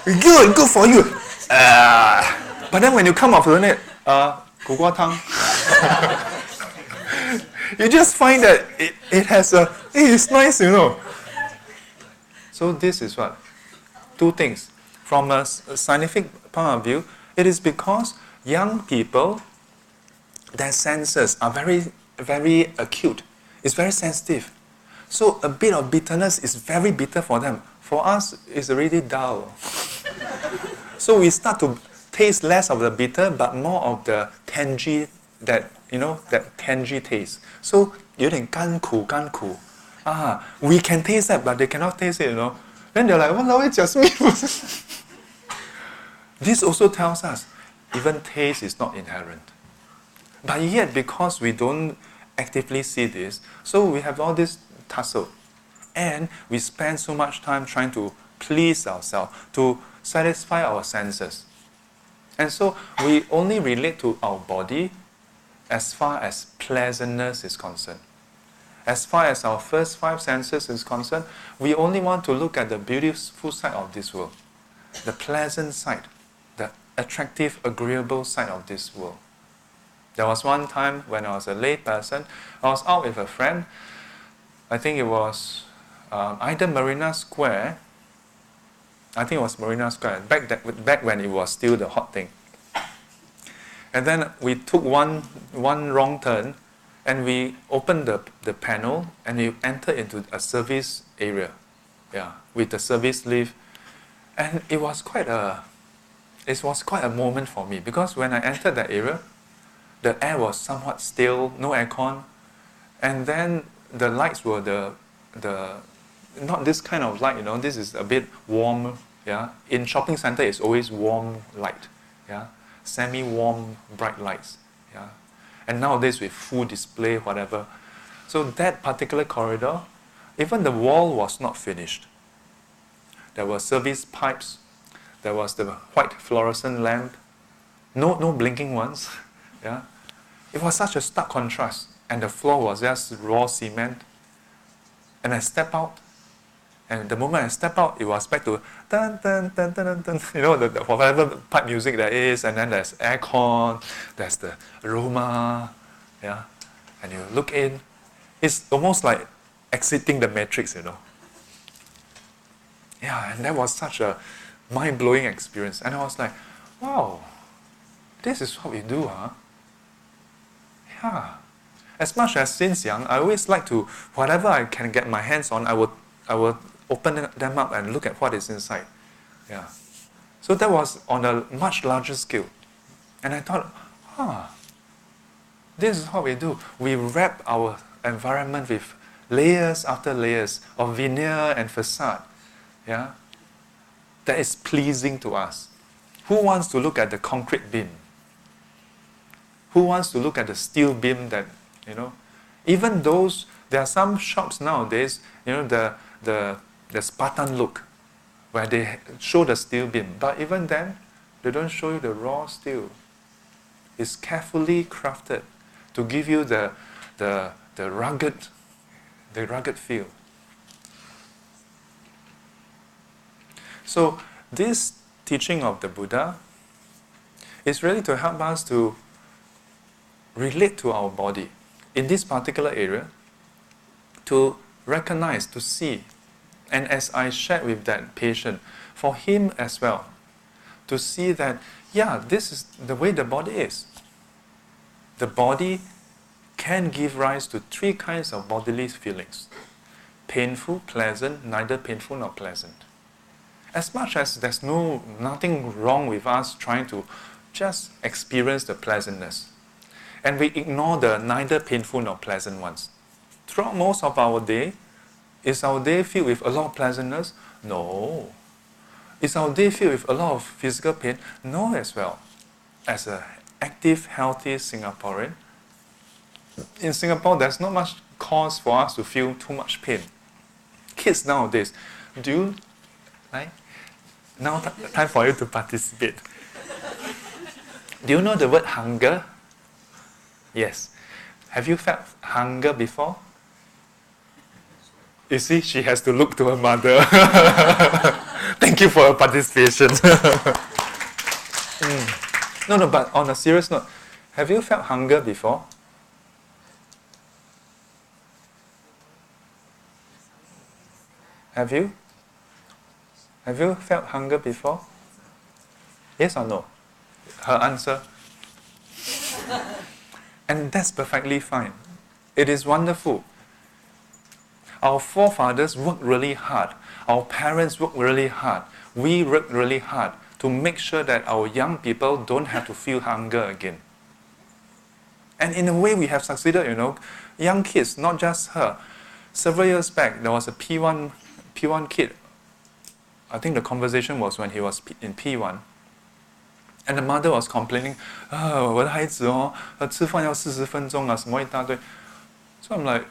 Good for you. But then when you come of it, you just find that it is nice, So this is what? 2 things. From a scientific point of view, it is because young people, their senses are very, very acute. It's very sensitive. So a bit of bitterness is very bitter for them. For us, it's already dull. So we start to taste less of the bitter, but more of the tangy, that tangy taste. So 有点甘苦. We can taste that, but they cannot taste it, Then they're like, well, it's just me. This also tells us, even taste is not inherent. But yet, because we don't actively see this, so we have all this tussle. And we spend so much time trying to please ourselves, to satisfy our senses. And so we only relate to our body as far as pleasantness is concerned. As far as our first 5 senses is concerned, we only want to look at the beautiful side of this world, the pleasant side, the attractive, agreeable side of this world. There was one time when I was a lay person, I was out with a friend. I think it was either Marina Square. I think it was Marina Square, back when it was still the hot thing. And then we took one wrong turn, and we opened the panel, and we entered into a service area, with the service lift. And it was quite a moment for me, because when I entered that area, the air was somewhat stale, no aircon, and then the lights were the not this kind of light, this is a bit warm, In shopping center, it's always warm light, semi-warm, bright lights, And nowadays with full display, whatever. So that particular corridor, even the wall was not finished. There were service pipes, there was the white fluorescent lamp, no blinking ones, It was such a stark contrast, and the floor was just raw cement. And I stepped out, and the moment I stepped out, it was back to dun dun dun dun dun, dun the whatever pipe music there is, and then there's aircon, there's the aroma, and you look in, it's almost like exiting the matrix, and that was such a mind-blowing experience. And I was like, wow, this is what we do, huh? As much as since young, I always like to, whatever I can get my hands on, I would open them up and look at what is inside. So that was on a much larger scale. And I thought, this is what we do. We wrap our environment with layers after layers of veneer and facade. That is pleasing to us. Who wants to look at the concrete beam? Who wants to look at the steel beam that, even those, there are some shops nowadays, the Spartan look, where they show the steel beam. But even then, they don't show you the raw steel. It's carefully crafted to give you the rugged feel. So this teaching of the Buddha is really to help us to relate to our body in this particular area, to recognize, to see, and as I shared with that patient, for him as well, to see that, this is the way the body is. The body can give rise to 3 kinds of bodily feelings: painful, pleasant, neither painful nor pleasant. As much as there's nothing wrong with us trying to just experience the pleasantness, and we ignore the neither painful nor pleasant ones. Throughout most of our day, is our day filled with a lot of pleasantness? No. Is our day filled with a lot of physical pain? No as well. As an active, healthy Singaporean, in Singapore there's not much cause for us to feel too much pain. Kids nowadays, now time for you to participate. Do you know the word hunger? Yes. Have you felt hunger before? You see, she has to look to her mother. Thank you for your participation. No, but on a serious note, have you felt hunger before? Have you? Have you felt hunger before? Yes or no? Her answer. And that's perfectly fine. It is wonderful. Our forefathers worked really hard. Our parents worked really hard. We worked really hard to make sure that our young people don't have to feel hunger again. And in a way we have succeeded, Young kids, not just her. Several years back, there was a P1 kid. I think the conversation was when he was in P1. And the mother was complaining, 我的孩子吃饭要40分钟啊，什么一大堆。So I'm like,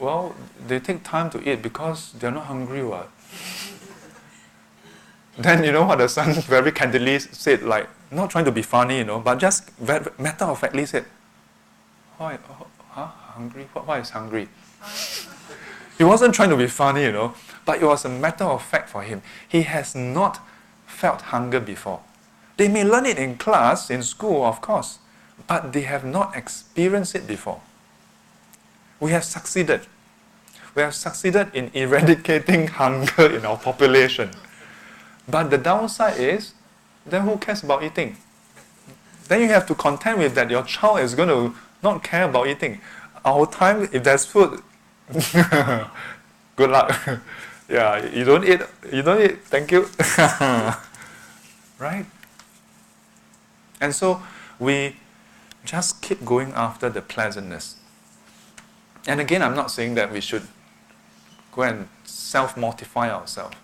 well, they take time to eat because they're not hungry, what? Then you know what the son very candidly said, like, not trying to be funny, but just matter-of-factly said, why, hungry? Why is hungry? He wasn't trying to be funny, but it was a matter of fact for him. He has not felt hunger before. They may learn it in class, in school, of course, but they have not experienced it before. We have succeeded. We have succeeded in eradicating hunger in our population. But the downside is, then who cares about eating? Then you have to contend with that your child is going to not care about eating. Our time, if there's food, good luck. Yeah, you don't eat, thank you. Right? And so we just keep going after the pleasantness. And again, I'm not saying that we should go and self-mortify ourselves.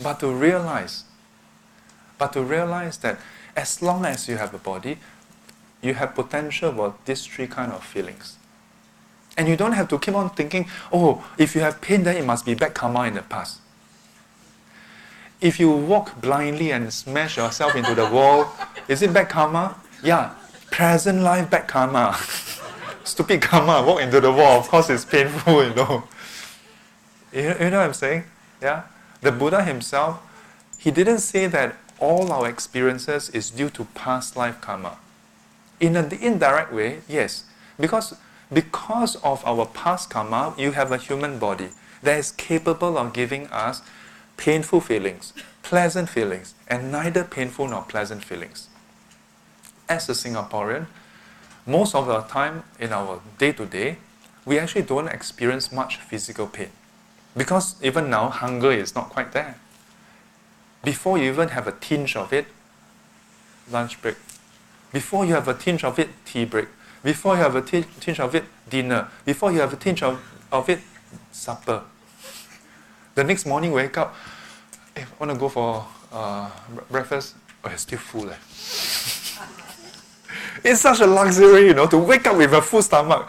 But to realize that as long as you have a body, you have potential for these three kind of feelings. And you don't have to keep on thinking, oh, if you have pain, then it must be bad karma in the past. If you walk blindly and smash yourself into the wall, is it bad karma? Yeah, present life bad karma. Stupid karma, walk into the wall, of course it's painful, You know what I'm saying? Yeah? The Buddha himself, he didn't say that all our experiences is due to past life karma. In an indirect way, yes. Because of our past karma, you have a human body that is capable of giving us painful feelings, pleasant feelings, and neither painful nor pleasant feelings. As a Singaporean, most of the time in our day-to-day, we actually don't experience much physical pain. Because even now, hunger is not quite there. Before you even have a tinge of it, lunch break. Before you have a tinge of it, tea break. Before you have a tinge of it, dinner. Before you have a tinge of it, supper. The next morning, wake up, hey, want to go for breakfast? Oh, you're still full. It's such a luxury, to wake up with a full stomach.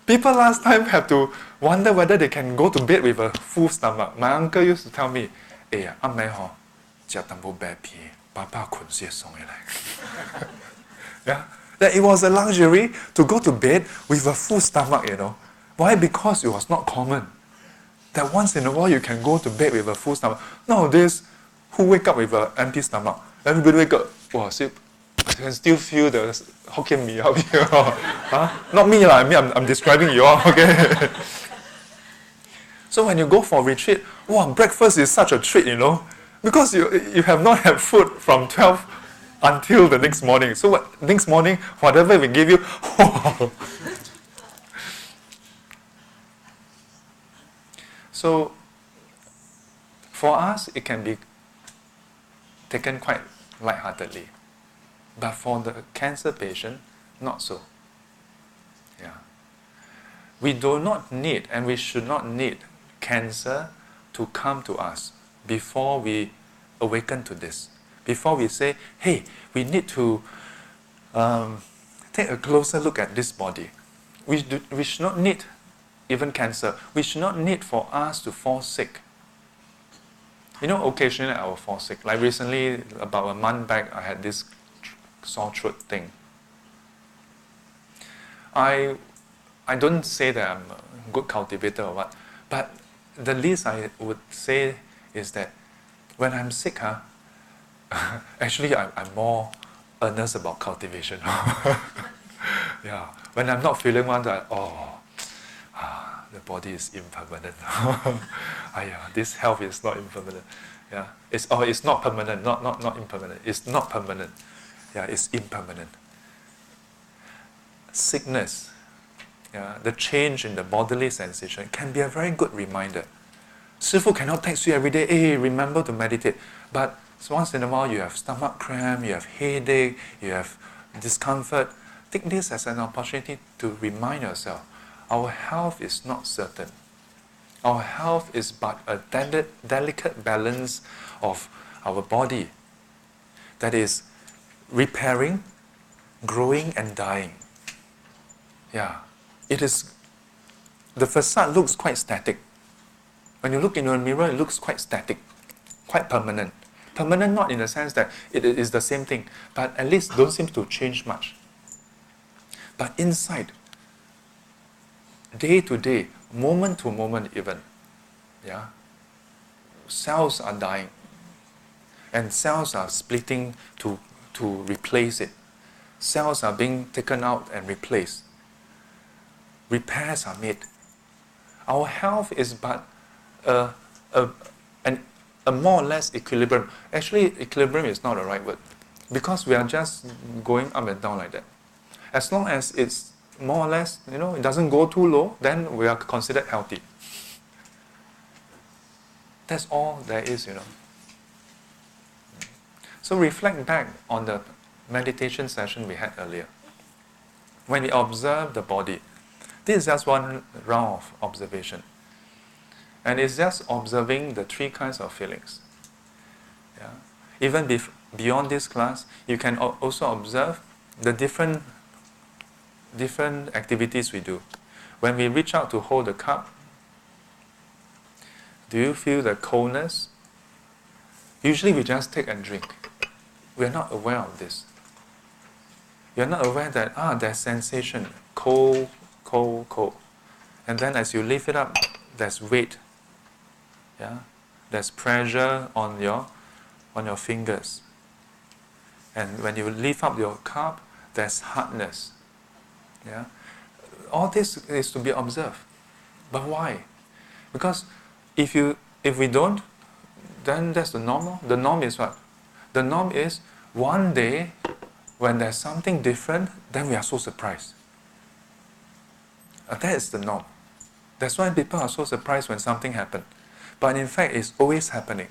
People last time have to wonder whether they can go to bed with a full stomach. My uncle used to tell me, hey, yeah, that it was a luxury to go to bed with a full stomach, Why? Because it was not common. That once in a while you can go to bed with a full stomach. Nowadays, who wake up with an empty stomach? Everybody wake up, wow, see, I can still feel the Hokkien mee up here. Huh? Not me, I'm describing you all, okay? So when you go for retreat, wow, breakfast is such a treat, because you have not had food from 12 until the next morning. So next morning, whatever we give you, wow. So for us, it can be taken quite lightheartedly. But for the cancer patient, not so. Yeah. We do not need, and we should not need, cancer to come to us before we awaken to this. Before we say, hey, we need to take a closer look at this body. We should not need even cancer. We should not need for us to fall sick. Occasionally I will fall sick. Like recently, about a month back, I had this sore throat thing. I don't say that I'm a good cultivator or what, but the least I would say is that when I'm sick, actually I'm more earnest about cultivation. Yeah, when I'm not feeling one, the the body is impermanent. This health is not impermanent. Yeah, it's not permanent, not impermanent. It's not permanent. Yeah, it's impermanent. Sickness, the change in the bodily sensation can be a very good reminder. Sifu cannot text you every day, hey, remember to meditate. But once in a while you have stomach cramp, you have headache, you have discomfort. Take this as an opportunity to remind yourself, our health is not certain. Our health is but a delicate balance of our body that is repairing, growing and dying. Yeah, it is. The facade looks quite static. When you look into a mirror, it looks quite static, quite permanent. Permanent not in the sense that it is the same thing, but at least don't seem to change much. But inside, day to day, moment to moment even, yeah, cells are dying. And cells are splitting to replace it. Cells are being taken out and replaced. Repairs are made. Our health is but a more or less equilibrium. Actually, equilibrium is not the right word, because we are just going up and down like that. As long as it's more or less, it doesn't go too low, then we are considered healthy. That's all there is, So reflect back on the meditation session we had earlier. When we observe the body, this is just one round of observation. And it's just observing the three kinds of feelings. Yeah? Even beyond this class, you can also observe the different activities we do. When we reach out to hold the cup, do you feel the coldness? Usually we just take and drink. We are not aware of this. You are not aware that there's sensation, cold, cold, cold. And then as you lift it up, there's weight. Yeah? There's pressure on your fingers. And when you lift up your cup, there's hardness. Yeah? All this is to be observed. But why? Because if we don't, then that's the norm. The norm is what? The norm is one day when there's something different, then we are so surprised. That is the norm. That's why people are so surprised when something happens. But in fact, it's always happening.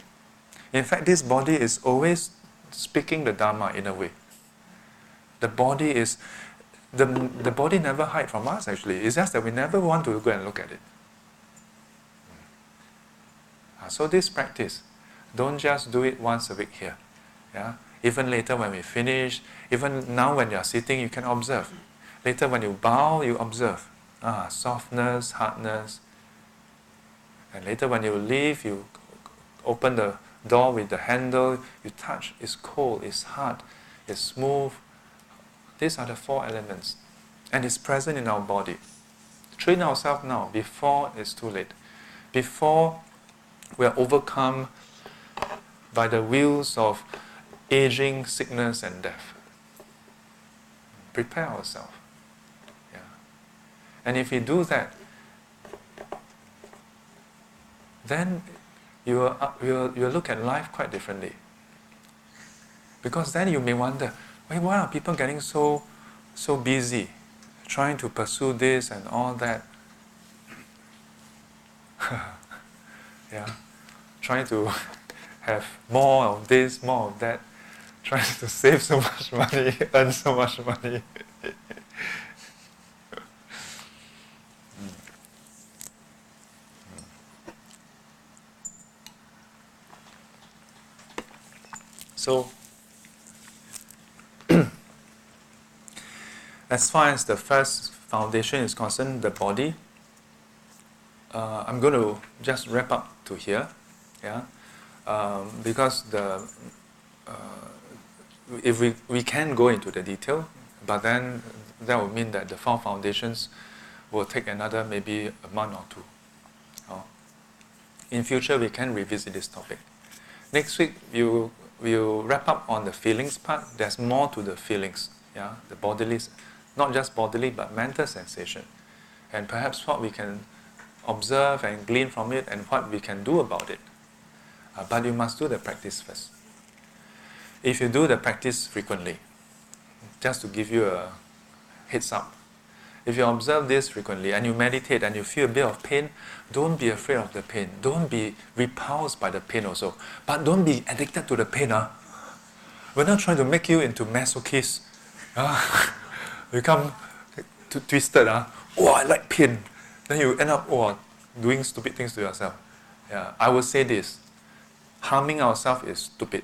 In fact, this body is always speaking the Dharma in a way. The body never hides from us actually. It's just that we never want to go and look at it. So this practice, don't just do it once a week here. Yeah? Even later when we finish, even now when you are sitting, you can observe. Later when you bow, you observe. Softness, hardness. And later when you leave, you open the door with the handle, you touch, it's cold, it's hard, it's smooth. These are the four elements. And it's present in our body. Train ourselves now, before it's too late. Before we are overcome by the wheels of aging, sickness, and death. Prepare ourselves. Yeah. And if we do that, then you will look at life quite differently. Because then you may wonder, why are people getting so busy, trying to pursue this and all that? Yeah, trying to have more of this, more of that, trying to save so much money, earn so much money. So, as far as the first foundation is concerned, the body, I'm going to just wrap up to here, yeah, because if we can go into the detail, but then that would mean that the four foundations will take another maybe a month or two. In future, we can revisit this topic. Next week, we'll wrap up on the feelings part. There's more to the feelings, yeah, the bodily, not just bodily, but mental sensation, and perhaps what we can observe and glean from it, and what we can do about it. But you must do the practice first. If you do the practice frequently, just to give you a heads up, if you observe this frequently and you meditate and you feel a bit of pain, don't be afraid of the pain. Don't be repulsed by the pain also. But don't be addicted to the pain. We're not trying to make you into masochist. Become twisted. Oh, I like pain. Then you end up doing stupid things to yourself. Yeah, I will say this. Harming ourselves is stupid.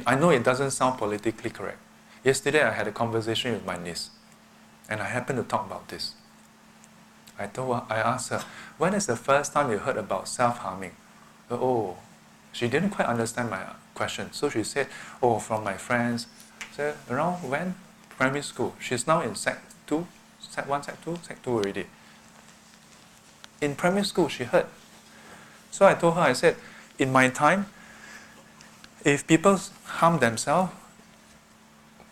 I know it doesn't sound politically correct. Yesterday I had a conversation with my niece, and I happened to talk about this. I asked her, when is the first time you heard about self-harming? Oh, She didn't quite understand my question. So she said, oh, from my friends. Said, around when? Primary school. She's now in Sec 2, Sec 1, Sec 2, Sec 2 already. In primary school, she heard. So I told her, I said, in my time, if people harm themselves,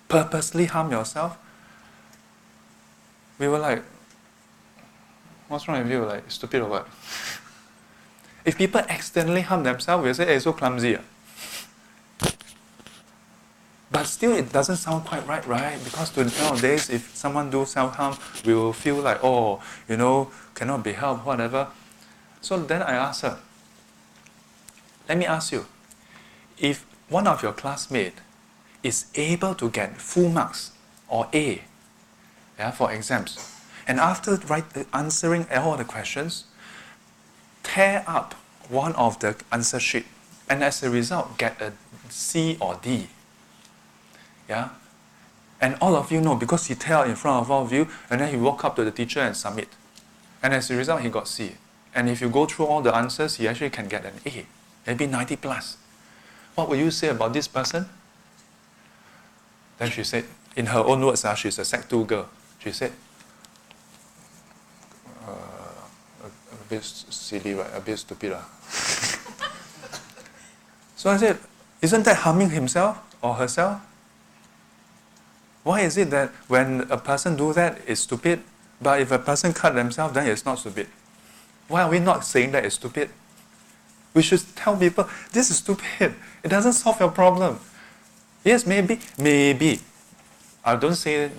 purposely harm yourself, we were like, what's wrong with you? Like, stupid or what? If people accidentally harm themselves, we'll say, hey, so clumsy. But still, it doesn't sound quite right? Because nowadays, if someone do self-harm, we will feel like, oh, cannot be helped, whatever. So then I asked her, let me ask you, if one of your classmates is able to get full marks or A, for exams, and after answering all the questions, tear up one of the answer sheet, and as a result, get a C or D. Yeah? And all of you know, because he tear out in front of all of you, and then he walk up to the teacher and submit. And as a result, he got C. And if you go through all the answers, he actually can get an A, maybe 90 plus. What will you say about this person? Then she said, in her own words, she's a Sec 2 girl. She said, a bit silly, right? A bit stupid. So I said, isn't that harming himself or herself? Why is it that when a person do that, it's stupid, but if a person cut themselves, then it's not stupid? Why are we not saying that it's stupid? We should tell people, this is stupid. It doesn't solve your problem. Yes, maybe. I don't say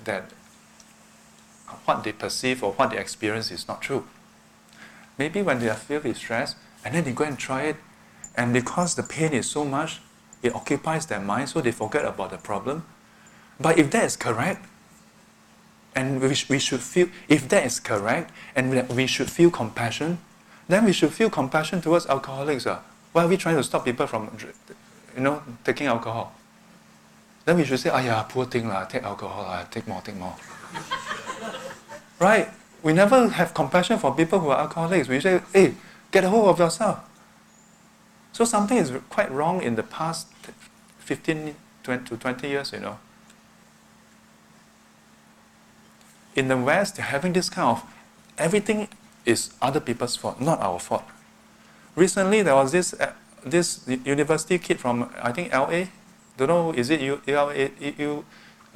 that what they perceive or what they experience is not true. Maybe when they are filled with stress, and then they go and try it, and because the pain is so much, it occupies their mind, so they forget about the problem. But if that is correct, and we should feel, if that is correct, and we should feel compassion, then we should feel compassion towards alcoholics. Why are we trying to stop people from, taking alcohol? Then we should say, poor thing, take alcohol, take more. Right? We never have compassion for people who are alcoholics. We say, hey, get a hold of yourself. So something is quite wrong in the past 15 to 20 years, In the West, they're having this kind of, everything is other people's fault, not our fault. Recently, there was this university kid from, I think, LA. Don't know, is it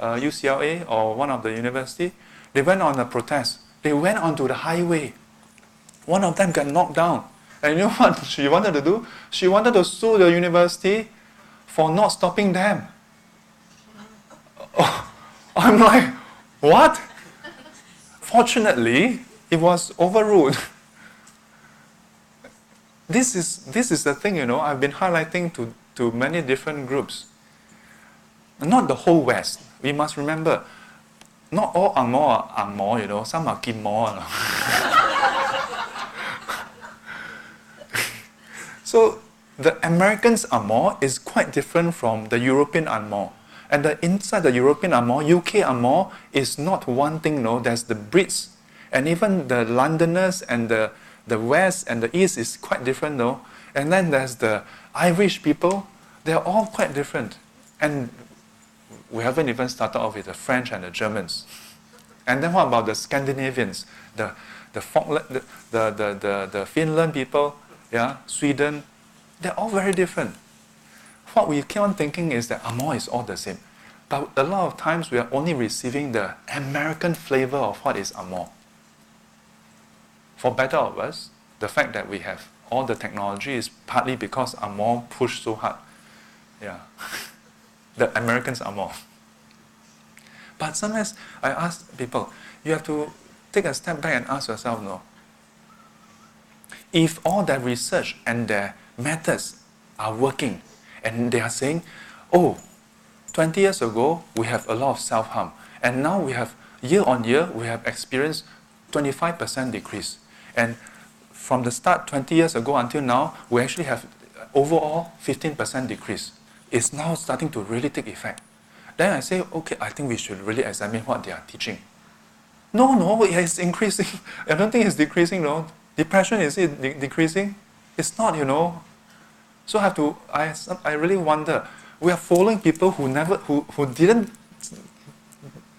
UCLA or one of the university? They went on a protest. They went onto the highway. One of them got knocked down. And you know what she wanted to do? She wanted to sue the university for not stopping them. Oh, I'm like, what? Fortunately, it was overruled. This is the thing, I've been highlighting to many different groups. Not the whole West. We must remember, not all Angmo are Angmo, some are Kim Mo. So the Americans Angmo is quite different from the European Angmo. And inside the European Angmo, UK Angmo is not one thing, there's the Brits. And even the Londoners and the West and the East is quite different, though. And then there's the Irish people. They're all quite different. And we haven't even started off with the French and the Germans. And then what about the Scandinavians, the Finland people, Sweden? They're all very different. What we keep on thinking is that Angmo is all the same. But a lot of times we are only receiving the American flavor of what is Angmo. For better or worse, the fact that we have all the technology is partly because Angmo pushed so hard. The Americans are more. But sometimes I ask people, you have to take a step back and ask yourself, if all their research and their methods are working, and they are saying, 20 years ago, we have a lot of self-harm, and now we have, year on year, we have experienced 25% decrease. And from the start, 20 years ago until now, we actually have overall 15% decrease. It's now starting to really take effect. Then I say, okay, I think we should really examine what they are teaching. No, it's increasing. I don't think it's decreasing, no. Depression, is it decreasing? It's not, So I really wonder, we are following people who didn't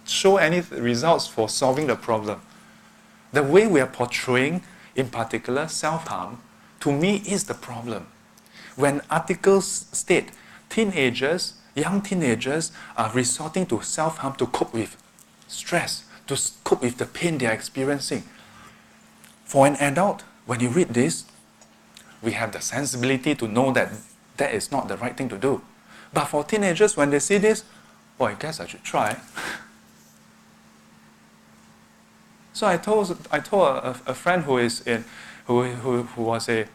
show any results for solving the problem. The way we are portraying, in particular, self-harm, to me is the problem. When articles state young teenagers are resorting to self-harm to cope with stress, to cope with the pain they are experiencing. For an adult, when you read this, we have the sensibility to know that that is not the right thing to do. But for teenagers, when they see this, well, I guess I should try. So I told a friend who was a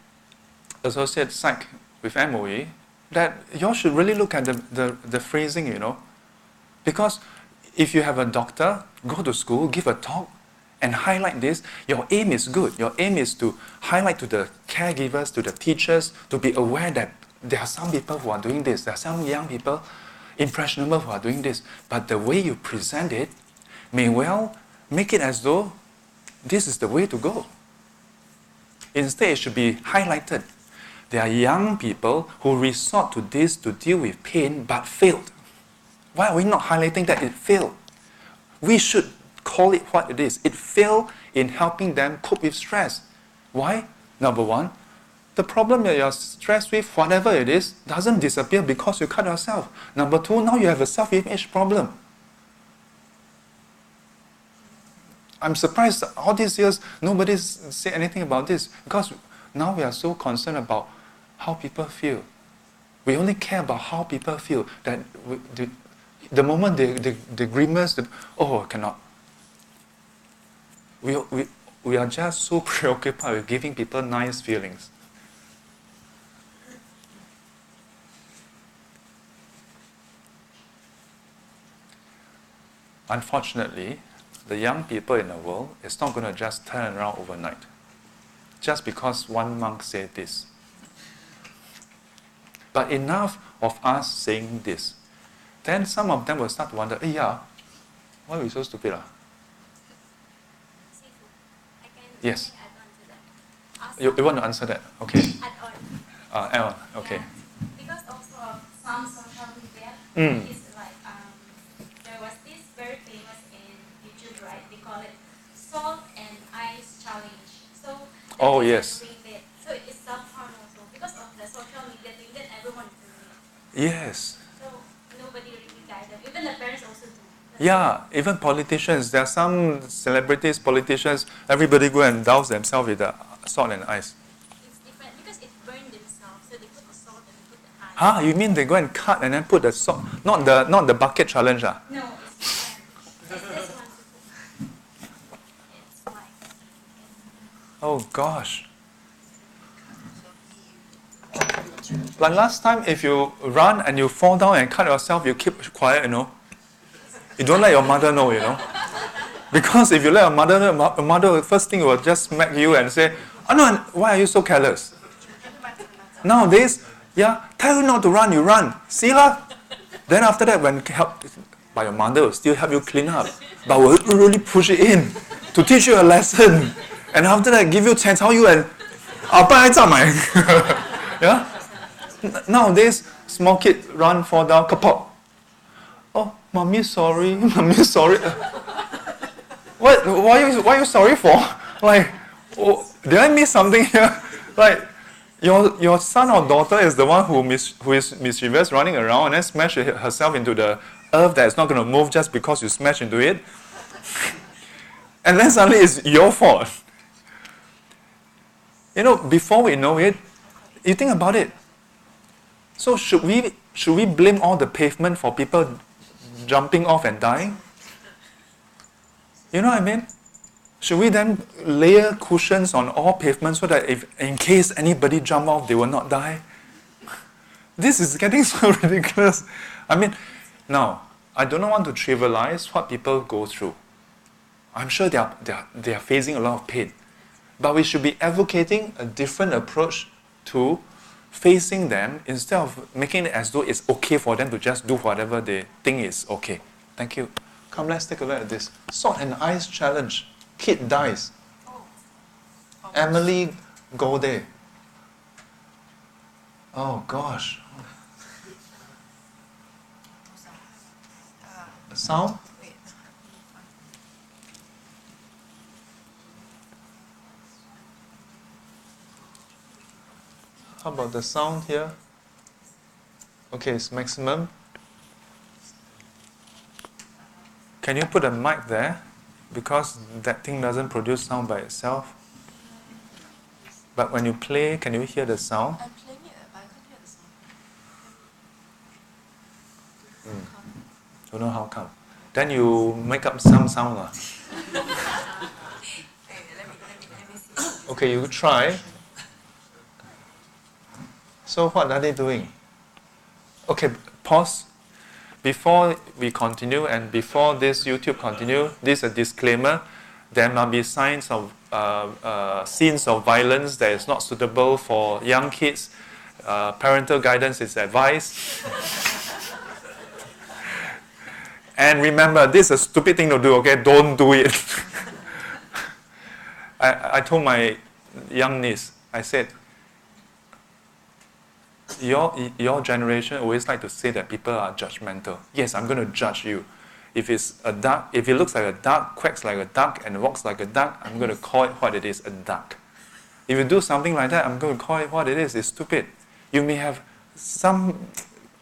associate psych with MOE that you all should really look at the phrasing, you know. Because if you have a doctor, go to school, give a talk, and highlight this, your aim is good. Your aim is to highlight to the caregivers, to the teachers, to be aware that there are some people who are doing this. There are some young people, impressionable, who are doing this. But the way you present it may well make it as though this is the way to go. Instead, it should be highlighted. There are young people who resort to this to deal with pain but failed. Why are we not highlighting that it failed? We should call it what it is. It failed in helping them cope with stress. Why? Number one, the problem that you're stressed with, whatever it is, doesn't disappear because you cut yourself. Number two, now you have a self-image problem. I'm surprised all these years nobody's said anything about this, because now we are so concerned about how people feel. We only care about how people feel. That the moment they grimace, oh, cannot. We are just so preoccupied with giving people nice feelings. Unfortunately, the young people in the world is not going to just turn around overnight. Just because one monk said this. But enough of us saying this. Then some of them will start to wonder, yeah, why are we so stupid? Yes. You want to answer that? Okay. Add on. Okay. Yeah. Because also of some social media, it's like there was this very famous in YouTube, right? They call it salt and ice challenge. So oh yes. It. So it's self-harm also because of the social media thing that everyone is doing. Yes. So nobody really guide them. Even the parents also do. Yeah, even politicians. There are some celebrities, politicians, everybody go and douse themselves with the salt and ice. It's different because it burned themselves, so they put the salt and they put the ice. You mean they go and cut and then put the salt? Not the bucket challenge, No, it's different. It's this one. It's like. Oh gosh. Like last time, if you run and you fall down and cut yourself, you keep quiet, you know. You don't let your mother know, you know. Because if you let your mother know, your mother, first thing will just smack you and say, oh no, why are you so careless? Nowadays, tell you not to run, you run. See lah? Then after that, when help, but your mother will still help you clean up. But will really push it in to teach you a lesson. And after that, give you 钱 you and yeah? Nowadays, small kid run, fall down, kapok. Oh, mommy, sorry. Mommy, sorry. What? Why are you sorry for? Like, oh, did I miss something here? Like, your son or daughter is the one who is mischievous, running around and then smash herself into the earth that is not going to move just because you smash into it. And then suddenly it's your fault. You know, before we know it, you think about it. So should we blame all the pavement for people jumping off and dying? You know what I mean? Should we then layer cushions on all pavements so that if in case anybody jump off, they will not die? This is getting so ridiculous. I mean, now, I do not want to trivialize what people go through. I'm sure they are facing a lot of pain. But we should be advocating a different approach to facing them instead of making it as though it's okay for them to just do whatever they think is okay. Thank you. Come, let's take a look at this. Salt and ice challenge. Kid dies. Emily, go there. Oh gosh. Sound? How about the sound here? Okay, it's maximum. Can you put a mic there? Because that thing doesn't produce sound by itself. But when you play, can you hear the sound? I'm playing it, but I can't hear the sound. Don't know how come. Then you make up some sound. Let me see. Okay, you try. So what are they doing? Okay, pause. Before we continue and before this YouTube continue, this is a disclaimer. There might be signs of scenes of violence that is not suitable for young kids. Parental guidance is advised. And remember, this is a stupid thing to do, okay? Don't do it. I told my young niece, I said, your generation always like to say that people are judgmental. Yes, I'm going to judge you. If it's a duck, if it looks like a duck, quacks like a duck, and walks like a duck, I'm going to call it what it is, a duck. If you do something like that, I'm going to call it what it is. It's stupid. You may have some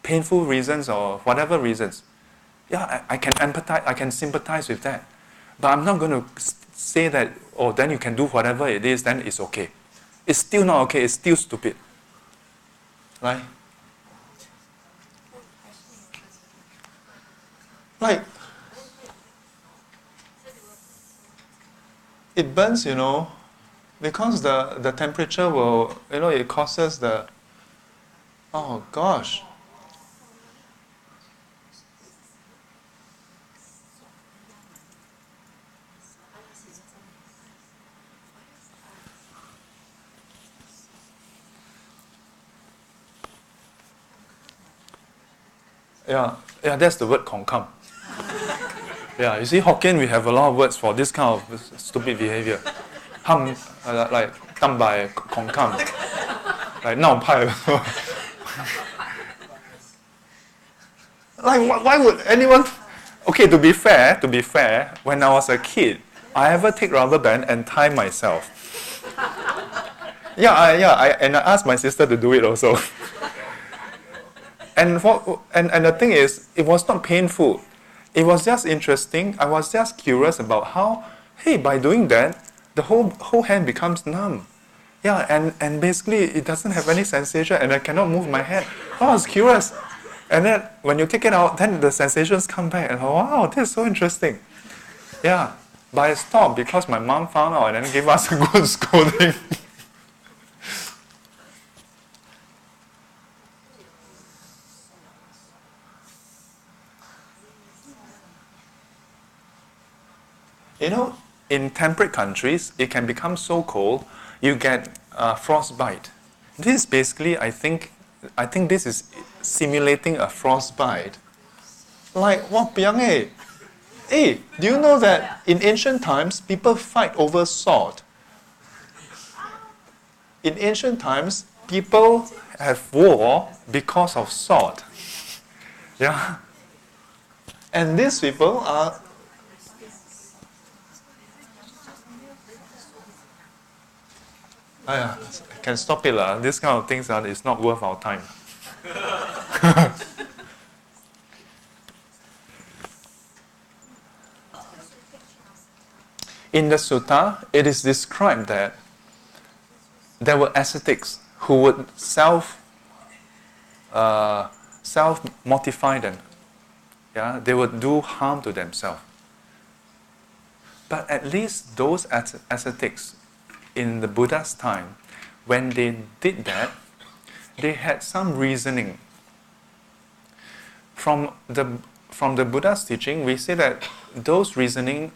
painful reasons or whatever reasons. Yeah, I can empathize, I can sympathize with that. But I'm not going to say that, oh, then you can do whatever it is, then it's okay. It's still not okay, it's still stupid. Right? Like, it burns, because the temperature will, it causes the, oh gosh. Yeah, that's the word kongkam. Yeah, you see, Hokkien, we have a lot of words for this kind of stupid behavior. Like, tambai, kongkam. Like, nao pai. Like, why would anyone... Okay, to be fair, when I was a kid, I ever take rubber band and tie myself. And I asked my sister to do it also. And the thing is, it was not painful. It was just interesting. I was just curious about how, hey, by doing that, the whole hand becomes numb. Yeah, and basically it doesn't have any sensation and I cannot move my hand. I was curious. And then when you take it out, then the sensations come back and wow, this is so interesting. Yeah, but I stopped because my mom found out and then gave us a good scolding. In temperate countries, it can become so cold, you get frostbite. This is basically, I think this is simulating a frostbite. Like, wahpiang eh? Hey, do you know that in ancient times, people fight over sword? In ancient times, people have war because of sword. Yeah? And these people are... can stop it lah. This kind of things is not worth our time. In the sutta, it is described that there were ascetics who would self-mortify them. Yeah, they would do harm to themselves. But at least those ascetics in the Buddha's time, when they did that, they had some reasoning. From the Buddha's teaching, we say that those reasonings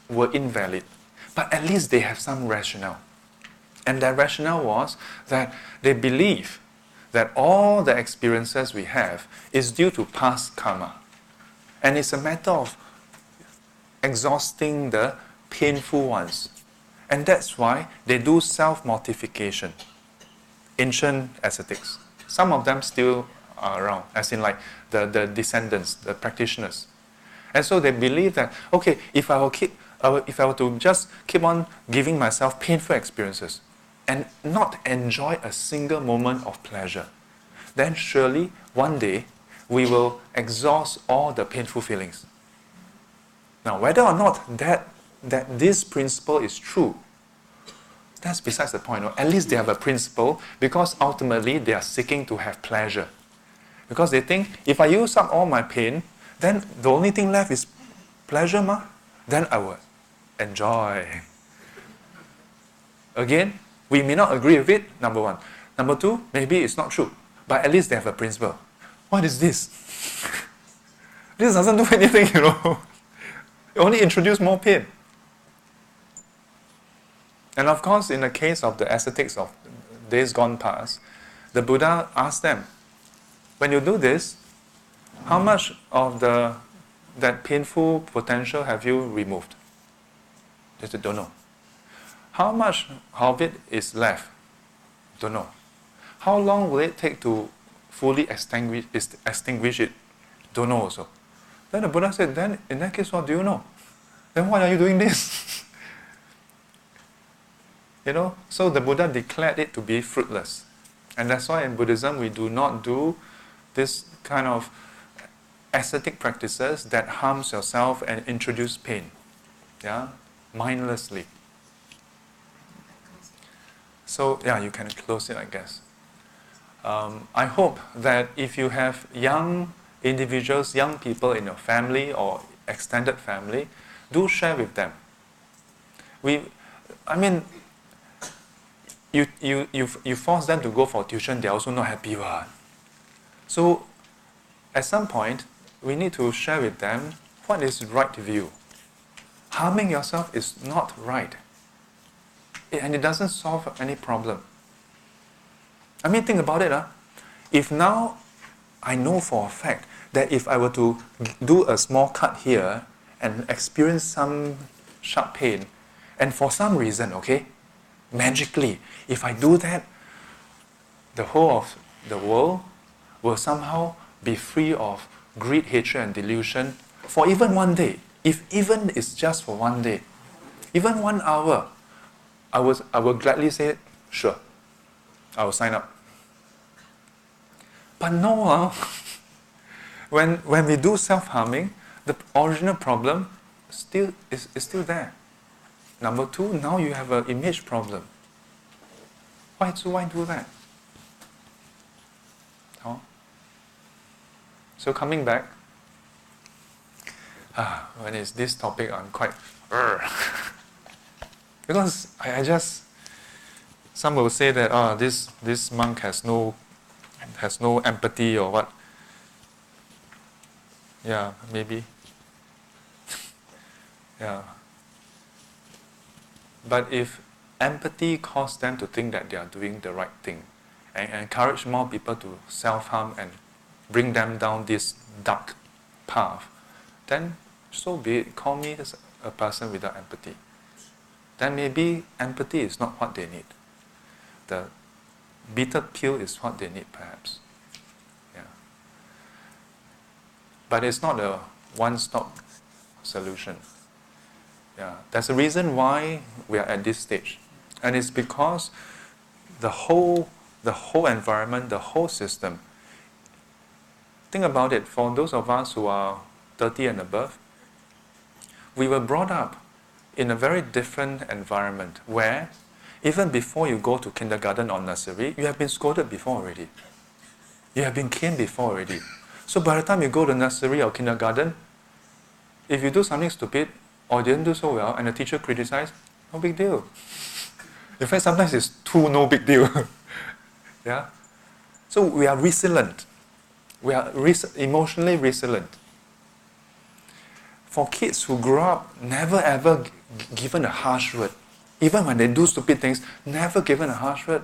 were invalid, but at least they have some rationale. And that rationale was that they believe that all the experiences we have is due to past karma. And it's a matter of exhausting the painful ones. And that's why they do self-mortification. Ancient ascetics, Some of them still are around, as in like the descendants, the practitioners. And so they believe that, okay, if I were to just keep on giving myself painful experiences and not enjoy a single moment of pleasure, then surely one day we will exhaust all the painful feelings. Now, whether or not that this principle is true, that's besides the point. At least they have a principle, because ultimately they are seeking to have pleasure. Because they think, if I use up all my pain, then the only thing left is pleasure, then I will enjoy. Again, we may not agree with it, number one. Number two, maybe it's not true. But at least they have a principle. What is this? This doesn't do anything, It only introduces more pain. And of course, in the case of the ascetics of days gone past, the Buddha asked them, when you do this, how much of that painful potential have you removed? They said, don't know. How much of it is left? Don't know. How long will it take to fully extinguish it? Don't know also. Then the Buddha said, then in that case, what do you know? Then why are you doing this? So the Buddha declared it to be fruitless. And that's why in Buddhism we do not do this kind of ascetic practices that harms yourself and introduce pain. Mindlessly. So, you can close it, I guess. I hope that if you have young individuals, young people in your family or extended family, do share with them. You force them to go for tuition, they're also not happy. So, at some point, we need to share with them what is right view. Harming yourself is not right. And it doesn't solve any problem. Think about it. If now I know for a fact that if I were to do a small cut here and experience some sharp pain, and for some reason, magically, if I do that, the whole of the world will somehow be free of greed, hatred, and delusion for even one day. If even it's just for one day, even 1 hour, I will gladly say, sure, I will sign up. But no, when we do self-harming, the original problem is still there. Number two, now you have an image problem. Why do that? So coming back, when it's this topic, I'm quite because I just, some will say that this monk has no empathy or what. Yeah, maybe. Yeah. But if empathy causes them to think that they are doing the right thing and encourage more people to self-harm and bring them down this dark path, then so be it. Call me as a person without empathy. Then maybe empathy is not what they need. The bitter pill is what they need, perhaps. Yeah. But it's not a one-stop solution. Yeah. There's a reason why we are at this stage. And it's because the whole environment, the whole system. Think about it, for those of us who are 30 and above, we were brought up in a very different environment where even before you go to kindergarten or nursery, you have been scolded before already. You have been caned before already. So by the time you go to nursery or kindergarten, if you do something stupid or didn't do so well and the teacher criticizes, no big deal. In fact, sometimes it's too no big deal. Yeah. So we are resilient. We are emotionally resilient. For kids who grow up never ever given a harsh word, even when they do stupid things, never given a harsh word,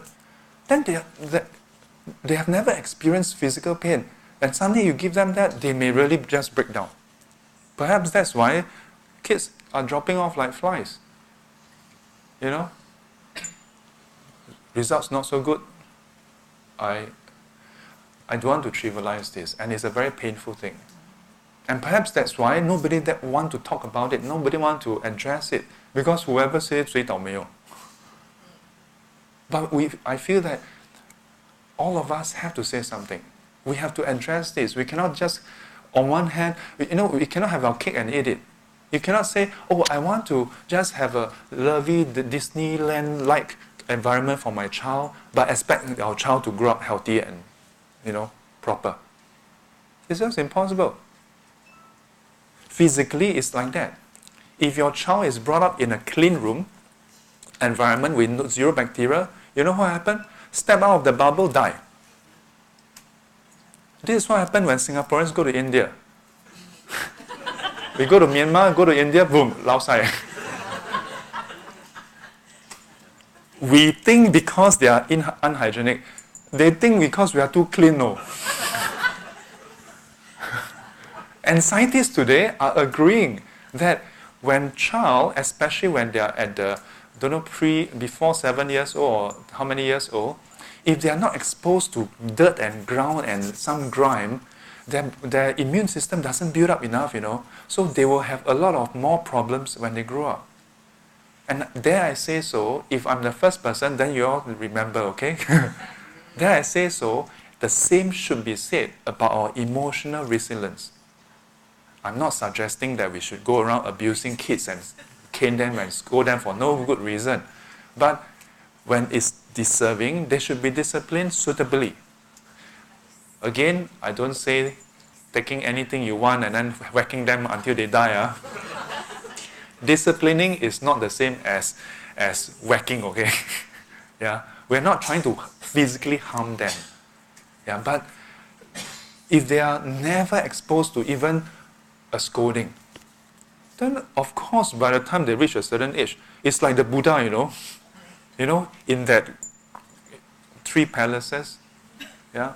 then they have never experienced physical pain. And suddenly you give them that, they may really just break down. Perhaps that's why kids are dropping off like flies. Results not so good. I don't want to trivialize this, and it's a very painful thing. And perhaps that's why nobody that want to talk about it, nobody want to address it, because whoever says 最倒霉哦. But I feel that all of us have to say something. We have to address this. We cannot just, on one hand, we cannot have our cake and eat it. You cannot say, oh, I want to just have a lovely Disneyland-like environment for my child, but expect our child to grow up healthy and, proper. It's just impossible. Physically, it's like that. If your child is brought up in a clean room, environment with zero bacteria, you know what happened? Step out of the bubble, die. This is what happened when Singaporeans go to India. We go to Myanmar, go to India, boom, lao sai. We think because they are unhygienic, they think because we are too clean, no. And scientists today are agreeing that when child, especially when they are at the, before 7 years old or how many years old, if they are not exposed to dirt and ground and some grime, their immune system doesn't build up enough, so they will have a lot of more problems when they grow up. And dare I say so, if I'm the first person, then you all remember, okay? Dare I say so, the same should be said about our emotional resilience. I'm not suggesting that we should go around abusing kids and cane them and scold them for no good reason. But when it's deserving, they should be disciplined suitably. Again, I don't say taking anything you want and then whacking them until they die. Disciplining is not the same as whacking, okay? Yeah, we're not trying to physically harm them. Yeah, but if they are never exposed to even a scolding, then of course by the time they reach a certain age, it's like the Buddha, in that 3 palaces. Yeah,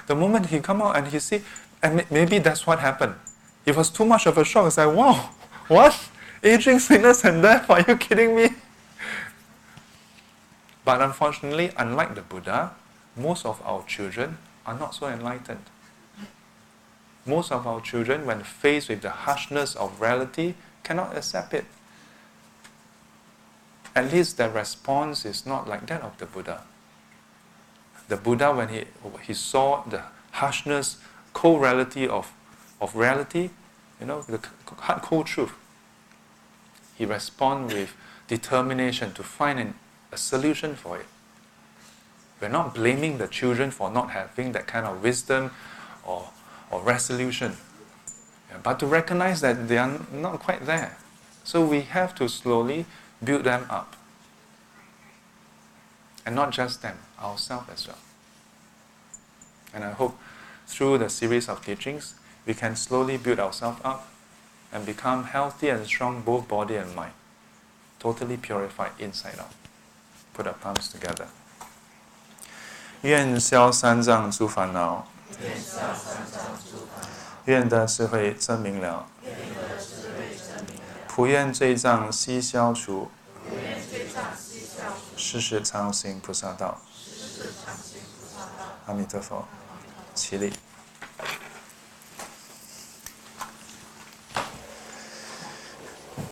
the moment he come out and he see, and maybe that's what happened. It was too much of a shock. It's like, wow, what? Aging, sickness and death, are you kidding me? But unfortunately, unlike the Buddha, most of our children are not so enlightened. Most of our children, when faced with the harshness of reality, cannot accept it. At least their response is not like that of the Buddha. The Buddha, when he saw the harshness, cold reality of reality, the hard, cold truth, he responds with determination to find a solution for it. We're not blaming the children for not having that kind of wisdom or resolution, but to recognize that they are not quite there. So we have to slowly build them up. And not just them, ourselves as well. And I hope through the series of teachings, we can slowly build ourselves up and become healthy and strong, both body and mind. Totally purified inside out. Put our palms together. 愿消三障诸烦恼，愿得智慧真明了，普愿罪障悉消除，世世常行菩萨道。阿弥陀佛，起立。